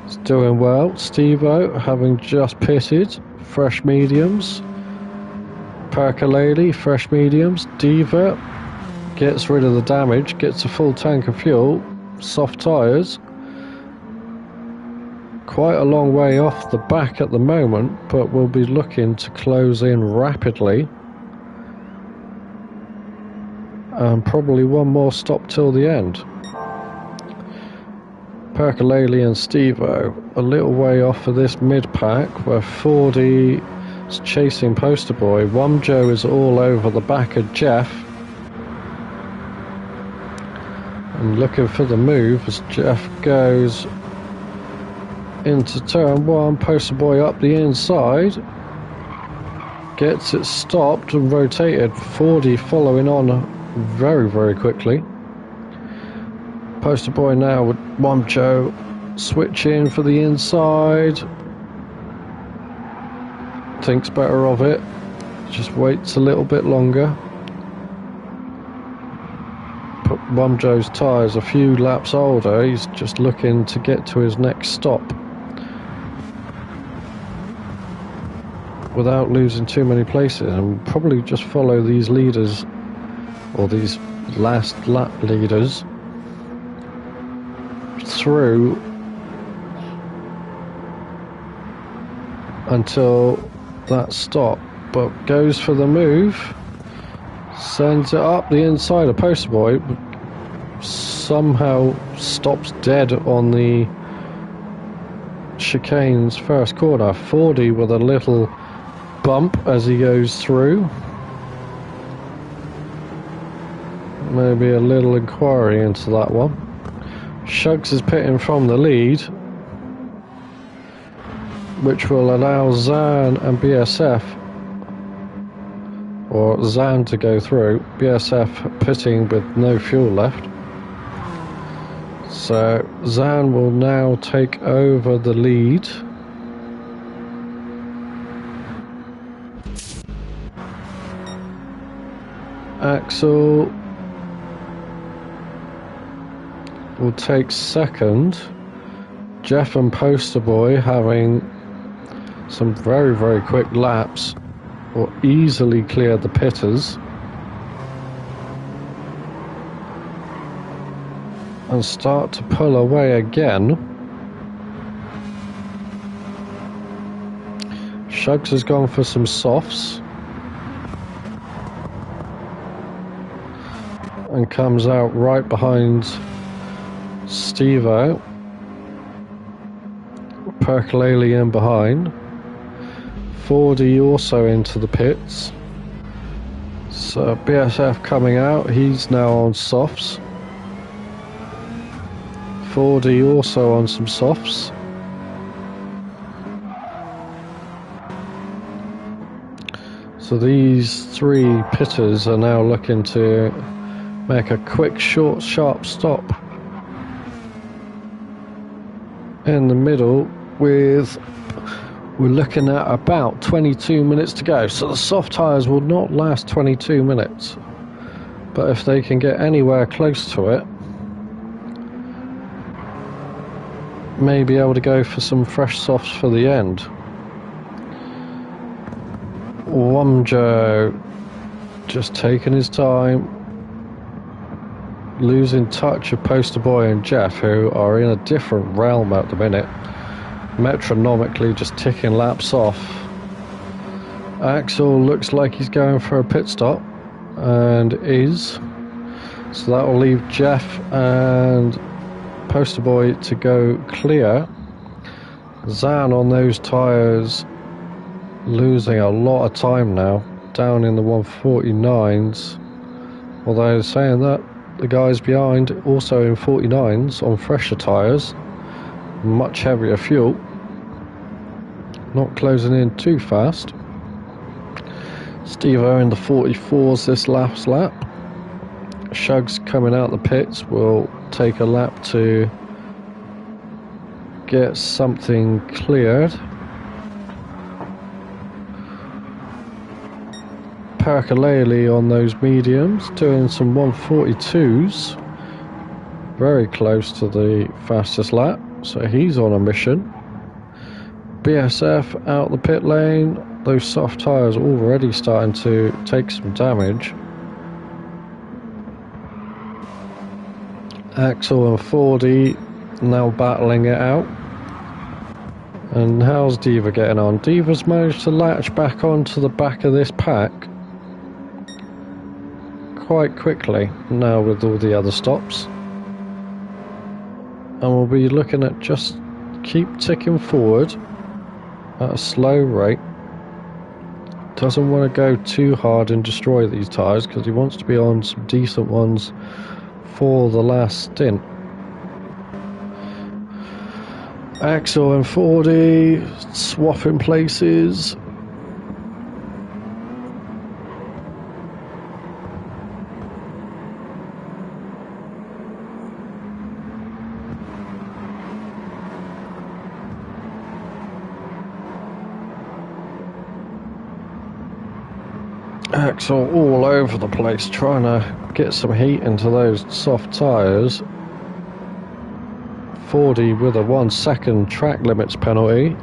It's doing well. Stevo, having just pitted, fresh mediums. Percolate, fresh mediums. Diva, gets rid of the damage, gets a full tank of fuel, soft tyres. Quite a long way off the back at the moment, but we'll be looking to close in rapidly. And probably one more stop till the end. Percolele and Steve-O a little way off of this mid-pack where Fordy is chasing Poster Boy. Wumjo is all over the back of Jeff and looking for the move as Jeff goes into turn one. Poster Boy up the inside, gets it stopped and rotated. Fordy following on very, very quickly. Poster Boy now with Wumjo switching for the inside. Thinks better of it. Just waits a little bit longer. Put Wumjo's tyres a few laps older. He's just looking to get to his next stop without losing too many places, and probably just follow these leaders, or these last lap leaders, through until that stop, but goes for the move, sends it up the inside of Poster Boy, somehow stops dead on the chicane's first corner. Fordy with a little bump as he goes through. Maybe a little inquiry into that one. Shugs is pitting from the lead, which will allow Zan and BSF, or Zan to go through. BSF pitting with no fuel left. So Zan will now take over the lead. Axel will take second. Jeff and Poster Boy having some very, very quick laps will easily clear the pitters and start to pull away again. Shugs has gone for some softs and comes out right behind Steve-O. Percolele in behind. Fordy also into the pits. So BSF coming out, he's now on softs. Fordy also on some softs. So these three pitters are now looking to make a quick, short, sharp stop in the middle we're looking at about 22 minutes to go. So the soft tyres will not last 22 minutes, but if they can get anywhere close to it, may be able to go for some fresh softs for the end. Wumjo just taking his time, losing touch of Poster Boy and Jeff, who are in a different realm at the minute, metronomically just ticking laps off. Axel looks like he's going for a pit stop, and is. So that will leave Jeff and Poster Boy to go clear. Zan on those tyres losing a lot of time now, down in the 149s, although saying that the guys behind also in 49s on fresher tyres, much heavier fuel, not closing in too fast. Steve-O in the 44s this last lap. Shugs coming out the pits will take a lap to get something cleared. Percolele on those mediums doing some 142s, very close to the fastest lap, so he's on a mission. BSF out the pit lane, those soft tyres already starting to take some damage. Axel and Fordy now battling it out. And how's Diva getting on? Diva's managed to latch back onto the back of this pack quite quickly now with all the other stops. And we'll be looking at just keep ticking forward at a slow rate. Doesn't want to go too hard and destroy these tyres because he wants to be on some decent ones for the last stint. Axel and Fordy swapping places. Axel all over the place trying to get some heat into those soft tyres. Fordy with a 1 second track limits penalty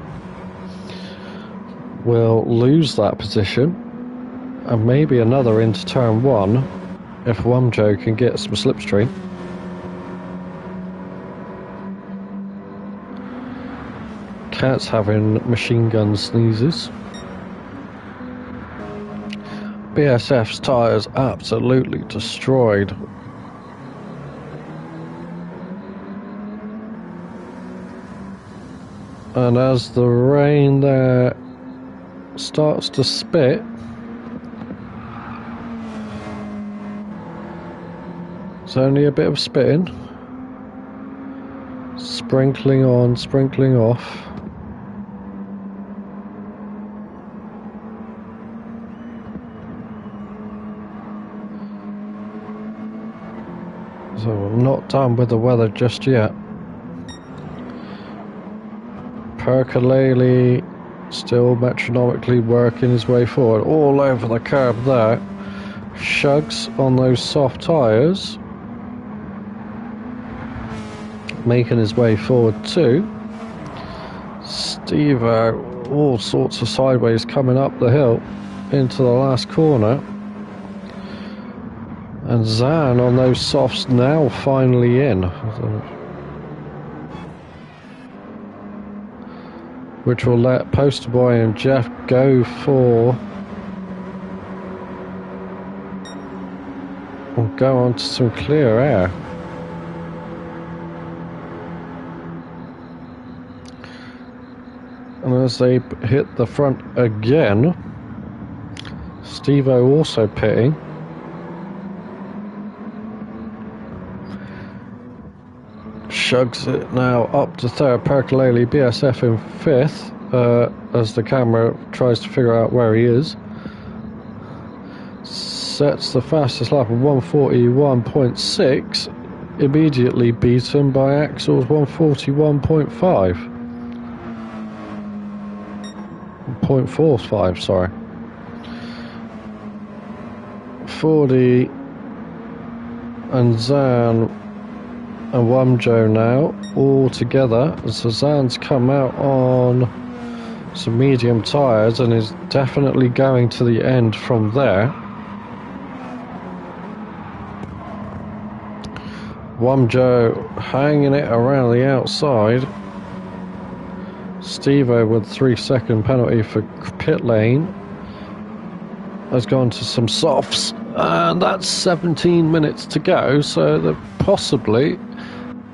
will lose that position, and maybe another into turn 1 if Wumjo can get some slipstream. Cat's having machine gun sneezes. BSF's tyres absolutely destroyed. And as the rain there starts to spit, it's only a bit of spitting, sprinkling on, sprinkling off. So I'm not done with the weather just yet. Percolele still metronomically working his way forward, all over the curb there. Shugs on those soft tyres, making his way forward too. Steve all sorts of sideways coming up the hill into the last corner. And Zan on those softs now finally in. Which will let Poster Boy and Jeff go for... We'll go on to some clear air. And as they hit the front again, Steve-O also pitting. Shugs it now up to third. Percolele, BSF in fifth, as the camera tries to figure out where he is. Sets the fastest lap of 141.6, immediately beaten by Axel's 141.5. 0.45, sorry. 40 and Zan and Wumjo now all together. So Zan's come out on some medium tyres and is definitely going to the end from there. Wumjo hanging it around the outside. Steve-O with 3 second penalty for pit lane has gone to some softs, and that's 17 minutes to go, so they're possibly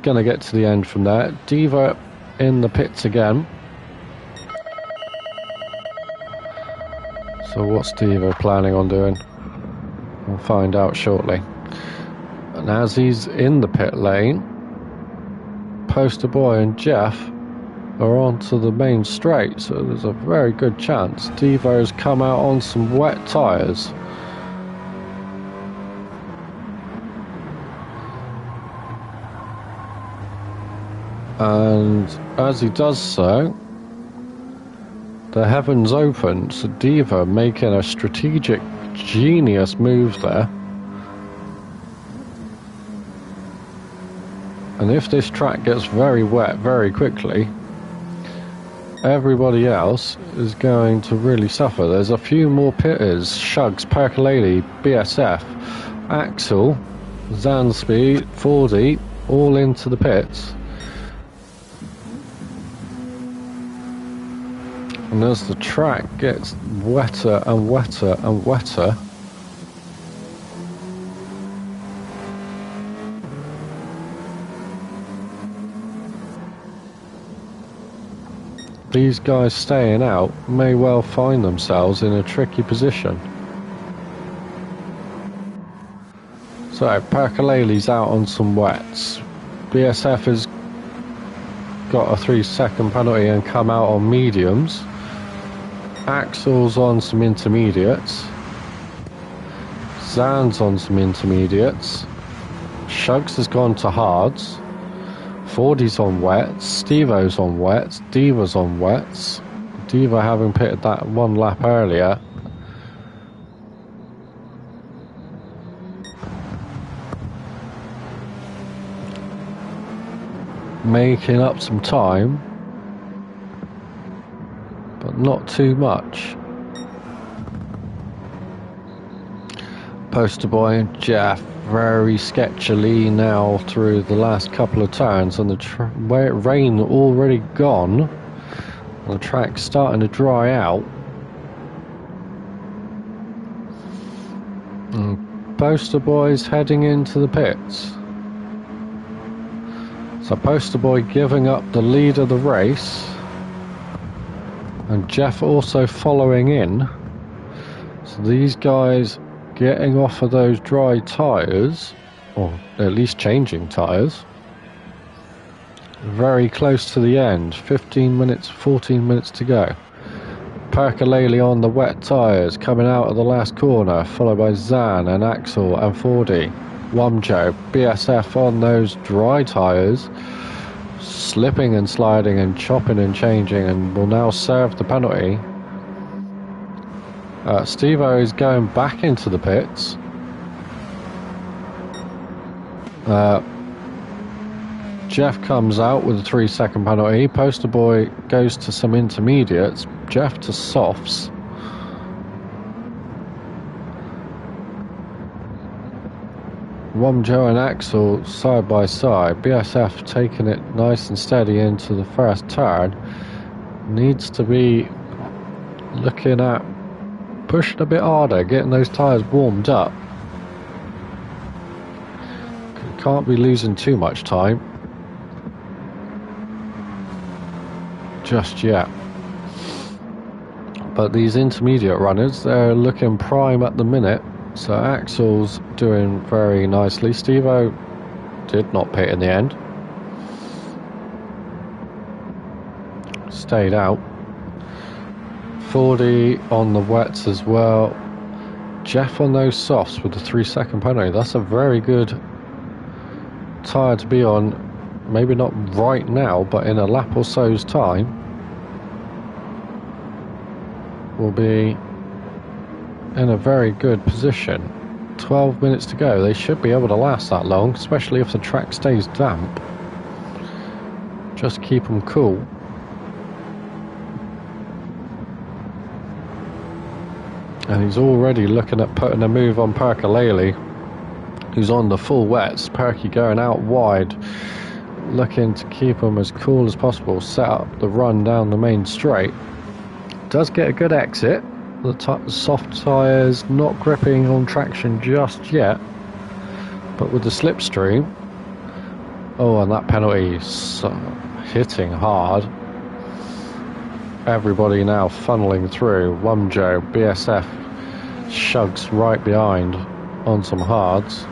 gonna get to the end from there. Diva in the pits again. So what's Diva planning on doing? We'll find out shortly. And as he's in the pit lane, Poster Boy and Jeff are onto the main straight, so there's a very good chance Diva's come out on some wet tyres. And as he does so, the heavens open, so Diva making a strategic genius move there. And if this track gets very wet very quickly, everybody else is going to really suffer. There's a few more pitters: Shugs, Percolele, BSF, Axel, Zanspeed, Fordy, all into the pits. And as the track gets wetter and wetter and wetter, these guys staying out may well find themselves in a tricky position. So, Percolele's out on some wets. BSF has got a 3-second penalty and come out on mediums. Axel's on some intermediates. Zan's on some intermediates. Shugs has gone to hards. Fordy's on wets. Stevo's on wets. Diva's on wets. Diva having pitted that one lap earlier. Making up some time, but not too much. Poster Boy and Jeff very sketchily now through the last couple of turns, and the rain already gone, and the track's starting to dry out. And Poster Boy's heading into the pits. So Poster Boy giving up the lead of the race, and Jeff also following in. So these guys getting off of those dry tyres, or at least changing tyres. Very close to the end, 15 minutes, 14 minutes to go. Percolele on the wet tyres coming out of the last corner, followed by Zan and Axel and Fordy. Wumjo, BSF on those dry tyres, slipping and sliding and chopping and changing, and will now serve the penalty. Stevo is going back into the pits. Jeff comes out with a 3-second penalty. Poster Boy goes to some intermediates. Jeff to softs. Wumjo and Axel side by side. BSF taking it nice and steady into the first turn. Needs to be looking at pushing a bit harder, getting those tyres warmed up. Can't be losing too much time just yet. But these intermediate runners, they're looking prime at the minute. So Axel's doing very nicely. Stevo did not pit in the end. Stayed out. Fordy on the wets as well. Jeff on those softs with the 3-second penalty. That's a very good tyre to be on. Maybe not right now, but in a lap or so's time, will be in a very good position. 12 minutes to go. They should be able to last that long, especially if the track stays damp. Just keep them cool. And he's already looking at putting a move on Percolele, who's on the full wets. Perky going out wide, looking to keep him as cool as possible, set up the run down the main straight. Does get a good exit. The soft tyres not gripping on traction just yet, but with the slipstream. Oh, and that penalty hitting hard. Everybody now funneling through. Wumjo, BSF, Shugs right behind on some hards.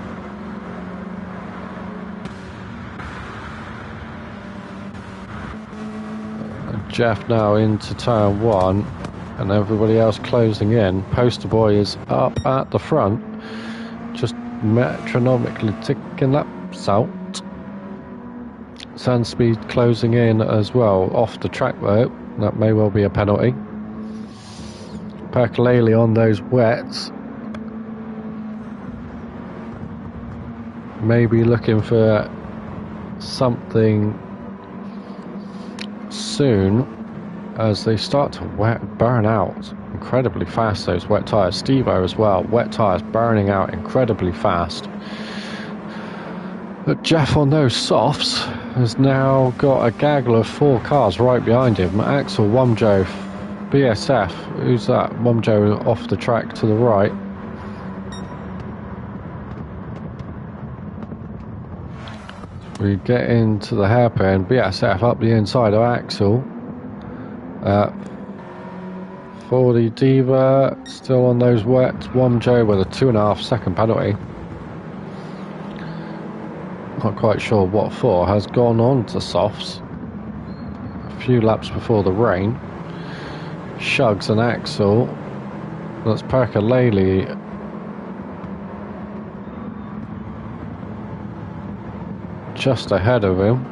Jeff now into turn 1, and everybody else closing in. Poster Boy is up at the front, just metronomically ticking laps out. Sandspeed closing in as well, off the track though. That may well be a penalty. Percolele on those wets. Maybe looking for something soon as they start to burn out incredibly fast, those wet tyres. Stevo as well, wet tyres burning out incredibly fast. But Jeff on those softs has now got a gaggle of 4 cars right behind him. Axel, Womjo, BSF, who's that? Womjo off the track to the right. We get into the hairpin, BSF up the inside of Axel. 40 Diva still on those wets. Womjo with a 2.5 second penalty. Not quite sure what for. Has gone on to softs a few laps before the rain. Shugs and Axel. That's Percolele. Just ahead of him.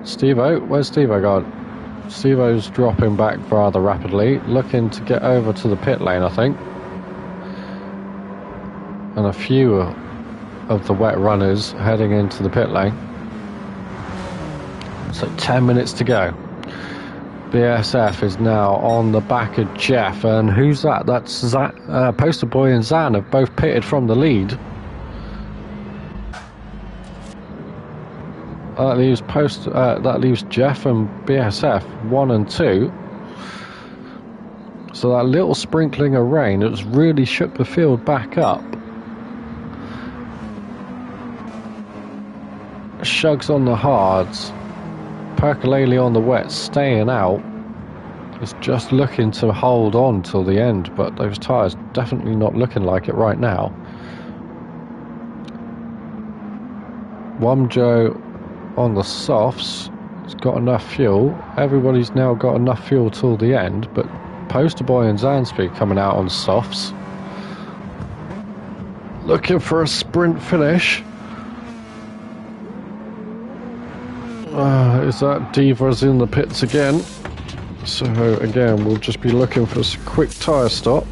Steve-O, where's Steve-O gone? Steve-O's dropping back rather rapidly, looking to get over to the pit lane, I think. And a few of the wet runners heading into the pit lane. So 10 minutes to go. BSF is now on the back of Jeff, and who's that? That's Poster Boy and Zan have both pitted from the lead. That leaves Jeff and BSF 1 and 2. So that little sprinkling of rain has really shook the field back up. Shugs on the hards, Percolele on the wet, staying out. It's just looking to hold on till the end, but those tyres definitely not looking like it right now. Womjo on the softs, it's got enough fuel. Everybody's now got enough fuel till the end, but Poster Boy and Zansby coming out on softs, looking for a sprint finish. Is that Diva's in the pits again? So again, we'll just be looking for a quick tyre stop.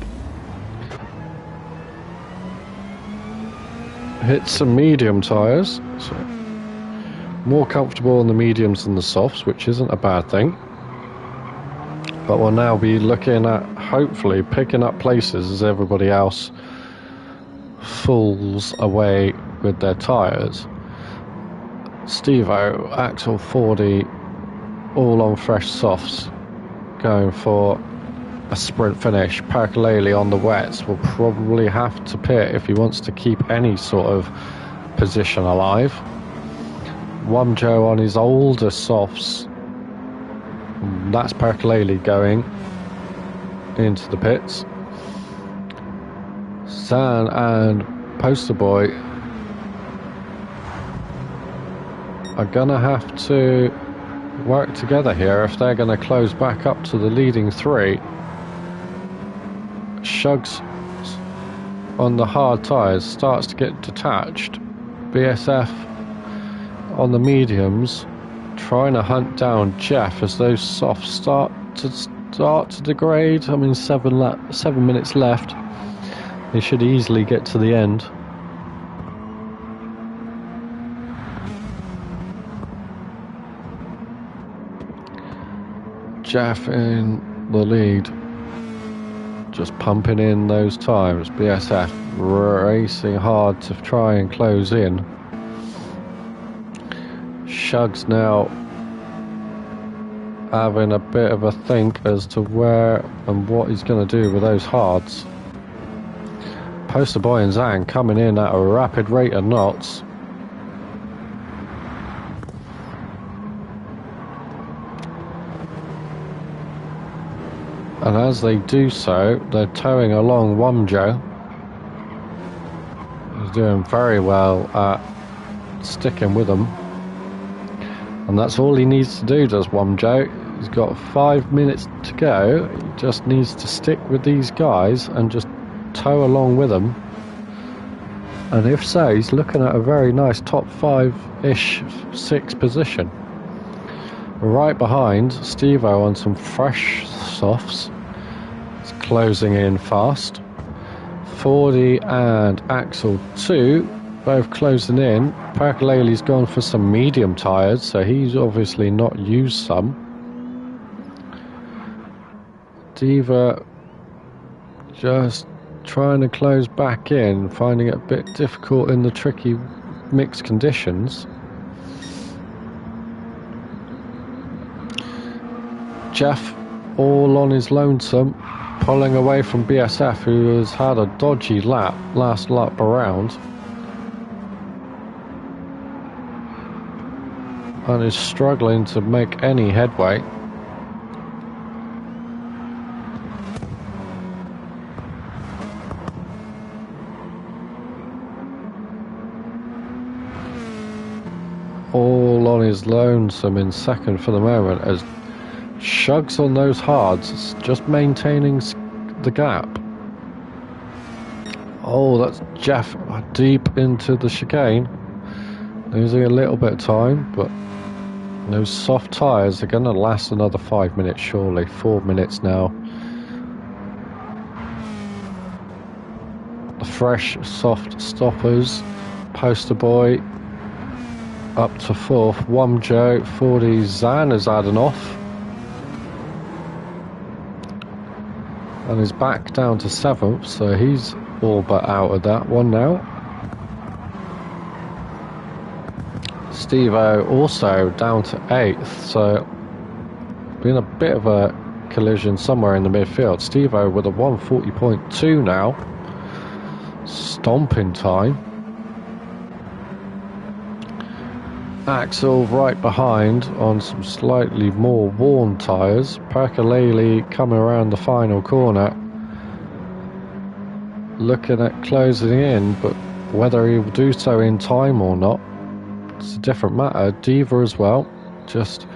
Hit some medium tyres. So more comfortable on the mediums than the softs, which isn't a bad thing. But we'll now be looking at hopefully picking up places as everybody else falls away with their tyres. Steve-O, Axel, 40, all on fresh softs, going for a sprint finish. Percolele on the wets will probably have to pit if he wants to keep any sort of position alive. Womjo on his older softs, that's Percolele going into the pits. Zan and Poster Boy are gonna have to work together here if they're gonna close back up to the leading 3. Shugs on the hard tyres starts to get detached. BSF on the mediums trying to hunt down Jeff as those softs start to degrade. I mean, 7 minutes left. They should easily get to the end. Jeff in the lead, just pumping in those times. BSF racing hard to try and close in. Shugs now having a bit of a think as to where and what he's going to do with those hards. Poster Boy and Zang coming in at a rapid rate of knots. And as they do so, they're towing along Womjo. He's doing very well at sticking with them. And that's all he needs to do, does Womjo. He's got 5 minutes to go. He just needs to stick with these guys and just tow along with them. And if so, he's looking at a very nice top 5-ish 6 position. Right behind, Steve-O on some fresh softs. It's closing in fast. 40 and Axel 2, both closing in. Percolele's gone for some medium tyres, so he's obviously not used some. Diva just trying to close back in, finding it a bit difficult in the tricky mixed conditions. Jeff all on his lonesome, pulling away from BSF, who has had a dodgy last lap around, and is struggling to make any headway. All on his lonesome in second for the moment, as Shugs on those hards, just maintaining the gap. Oh, that's Jeff deep into the chicane, losing a little bit of time, but those soft tyres are going to last another 5 minutes surely. 4 minutes now. The fresh soft stoppers. Poster Boy up to fourth. Wumjo, 40 Zan has had an off. And is back down to seventh, so he's all but out of that one now. Steve-O also down to eighth, so been a bit of a collision somewhere in the midfield. Steve-O with a 140.2 now. Stomping time. Axel right behind on some slightly more worn tyres. Percolele coming around the final corner, looking at closing in, but whether he will do so in time or not, it's a different matter. Diva as well, just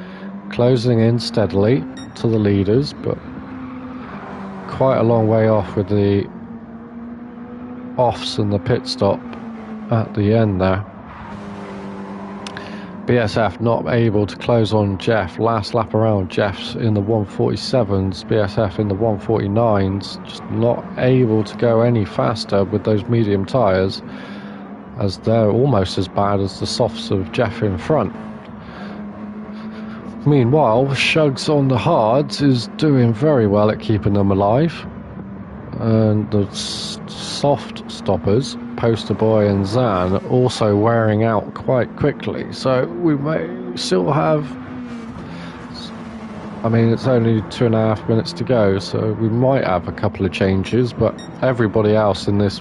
closing in steadily to the leaders, but quite a long way off with the offs and the pit stop at the end there. BSF not able to close on Jeff. Last lap around, Jeff's in the 147s, BSF in the 149s, just not able to go any faster with those medium tyres, as they're almost as bad as the softs of Jeff in front. Meanwhile, Shugs on the hards is doing very well at keeping them alive, and the soft stoppers, Poster Boy and Zan, also wearing out quite quickly, so we may still have, I mean, it's only 2.5 minutes to go, so we might have a couple of changes, but everybody else in this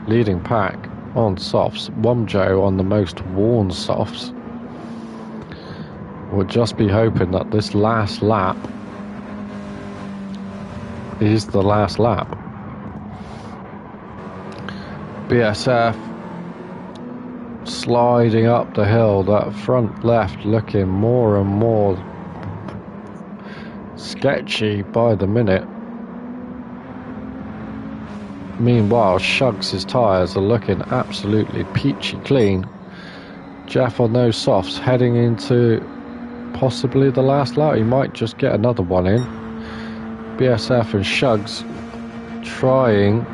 leading pack on softs, Wumjo on the most worn softs. We'll just be hoping that this last lap is the last lap. BSF sliding up the hill, that front left looking more and more sketchy by the minute. Meanwhile, Shugs' tyres are looking absolutely peachy clean. Jeff on those softs heading into possibly the last lap. He might just get another one in. BSF and Shugs trying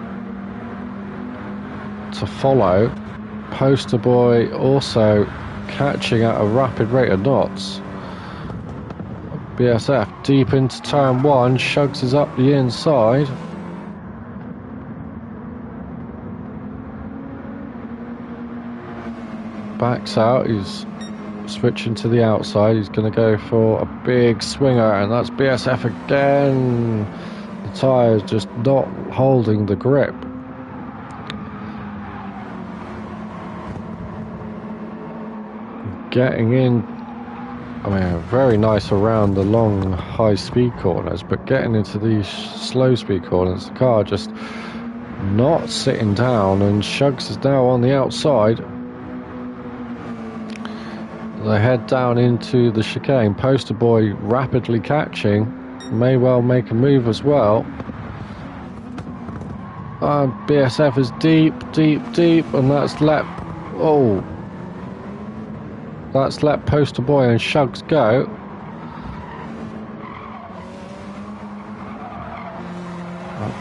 to follow. Poster Boy also catching at a rapid rate of knots. BSF deep into turn one. Shugs is up the inside. Backs out. He's switching to the outside. He's going to go for a big swinger, and that's BSF again. The tyres just not holding the grip. Getting in, I mean, very nice around the long high speed corners, but getting into these slow speed corners, the car just not sitting down, and Shugs is now on the outside. They head down into the chicane. Poster Boy rapidly catching, may well make a move as well. BSF is deep, and that's let Poster Boy and Shugs go.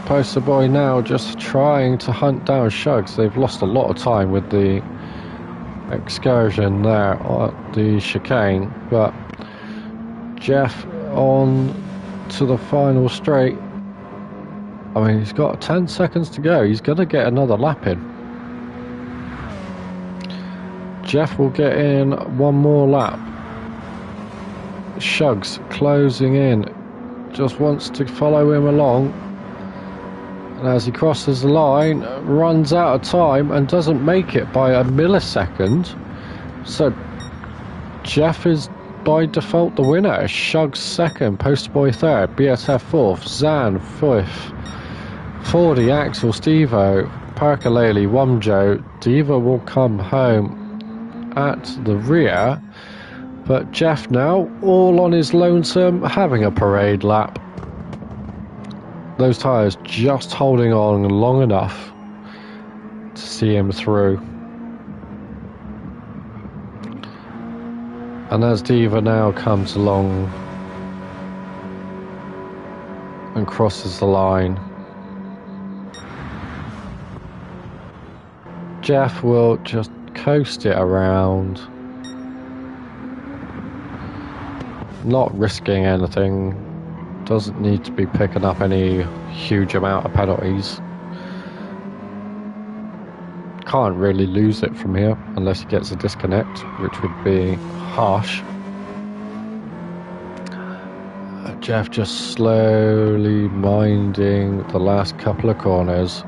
Poster Boy now just trying to hunt down Shugs. They've lost a lot of time with the excursion there at the chicane, but Jeff on to the final straight. I mean, he's got 10 seconds to go. He's going to get another lap in. Jeff will get in one more lap. Shugs closing in, just wants to follow him along, and as he crosses the line, runs out of time and doesn't make it by a millisecond. So Jeff is by default the winner. Shugs second, Poster Boy third, BSF fourth, Zan fifth, 40 Axel, Stevo, Percolele, Womjo. Diva will come home at the rear, but Jeff now all on his lonesome, having a parade lap. Those tyres just holding on long enough to see him through. And as Diva now comes along and crosses the line, Jeff will just coast it around, not risking anything, doesn't need to be picking up any huge amount of penalties. Can't really lose it from here unless he gets a disconnect, which would be harsh. Jeff just slowly minding the last couple of corners.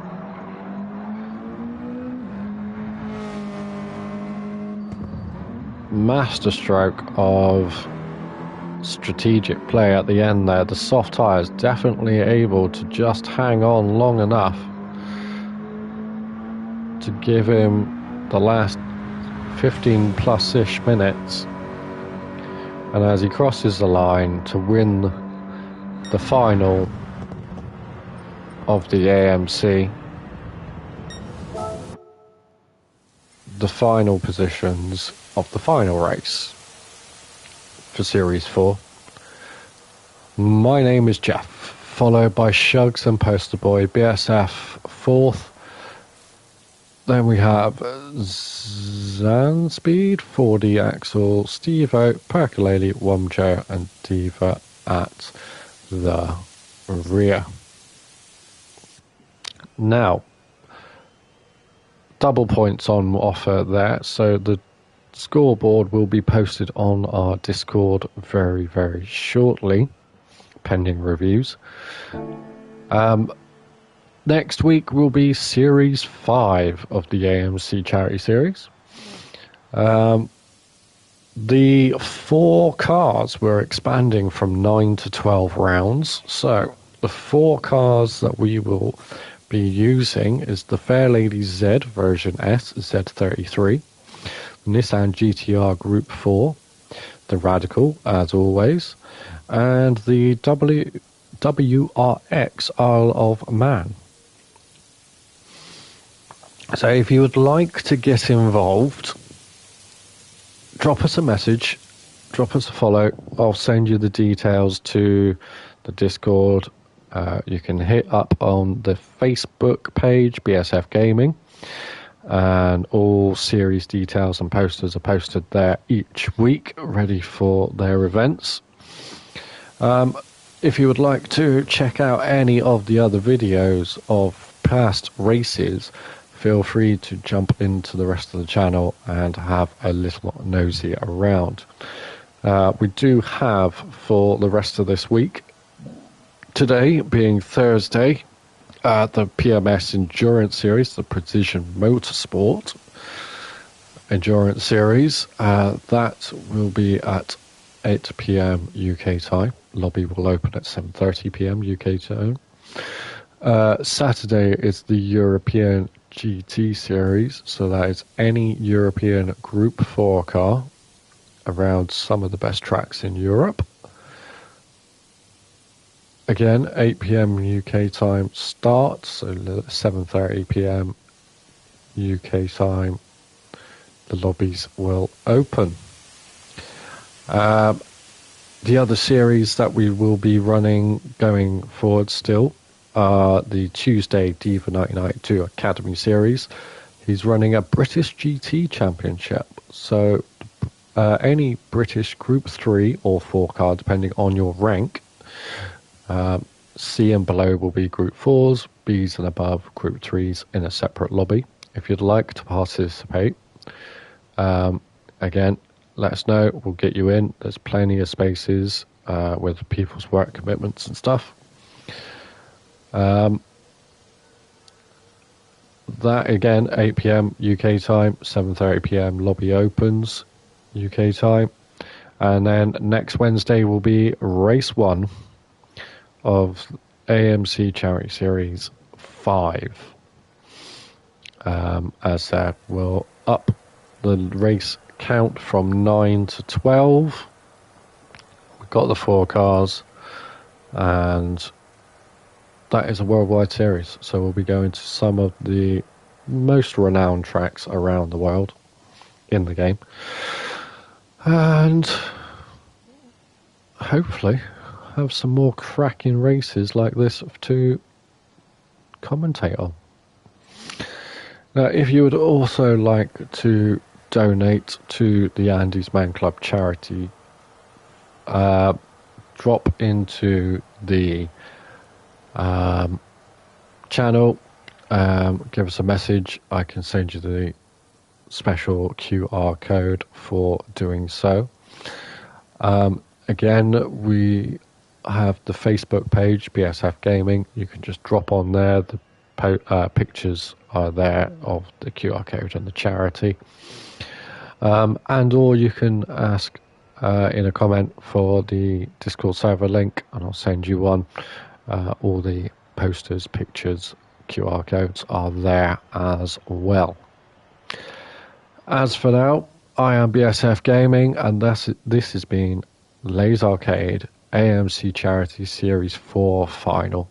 Masterstroke of strategic play at the end there. The soft tyres definitely able to just hang on long enough to give him the last 15 plus ish minutes, and as he crosses the line to win the final of the AMC, the final positions of the final race for Series 4. My name is Jeff, followed by Shugs and Poster Boy, BSF fourth. Then we have Zanspeed, 40 Axel, Stevo, Percolele, Womjo, and Diva at the rear. Now, double points on offer there, so the scoreboard will be posted on our Discord very, very shortly, pending reviews. Next week will be Series 5 of the AMC Charity Series. The 4 cars were expanding from 9 to 12 rounds, so the 4 cars that we will be using is the Fairlady Z version S Z33, Nissan GTR Group 4, the Radical as always, and the WRX Isle of Man. So if you would like to get involved, drop us a message, drop us a follow. I'll send you the details to the Discord. You can hit up on the Facebook page, BSF Gaming, and all series details and posters are posted there each week, ready for their events. If you would like to check out any of the other videos of past races, feel free to jump into the rest of the channel and have a little nosy around. We do have, for the rest of this week, today being Thursday, the PMS Endurance Series, the Precision Motorsport Endurance Series. That will be at 8 p.m. UK time. Lobby will open at 7:30 p.m. UK time. Saturday is the European GT Series, so that is any European Group 4 car around some of the best tracks in Europe. Again, 8 p.m. UK time start, so 7:30 p.m. UK time the lobbies will open. The other series that we will be running going forward still are the Tuesday Diva 1992 Academy Series. He's running a British GT Championship, so any British Group 3 or 4 car, depending on your rank. C and below will be Group 4s, Bs and above Group 3s in a separate lobby. If you'd like to participate, Again, let us know. We'll get you in. There's plenty of spaces with people's work commitments and stuff. That again, 8 p.m. UK time, 7:30 p.m. lobby opens UK time, and then next Wednesday will be race 1 of AMC Charity Series 5. As said, we'll up the race count from 9 to 12. We've got the 4 cars, and that is a worldwide series, so we'll be going to some of the most renowned tracks around the world in the game, and hopefully have some more cracking races like this to commentate on. Now, if you would also like to donate to the Andy's Man Club charity, drop into the channel, give us a message. I can send you the special QR code for doing so. Again, we have the Facebook page, BSF Gaming. You can just drop on there. The pictures are there of the QR code and the charity. And or you can ask in a comment for the Discord server link, and I'll send you one. All the posters, pictures, QR codes are there as well. As for now, I am BSF Gaming, and this has been LazArcade AMC Charity Series 4 Final.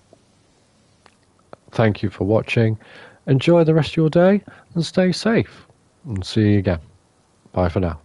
Thank you for watching. Enjoy the rest of your day and stay safe. And see you again. Bye for now.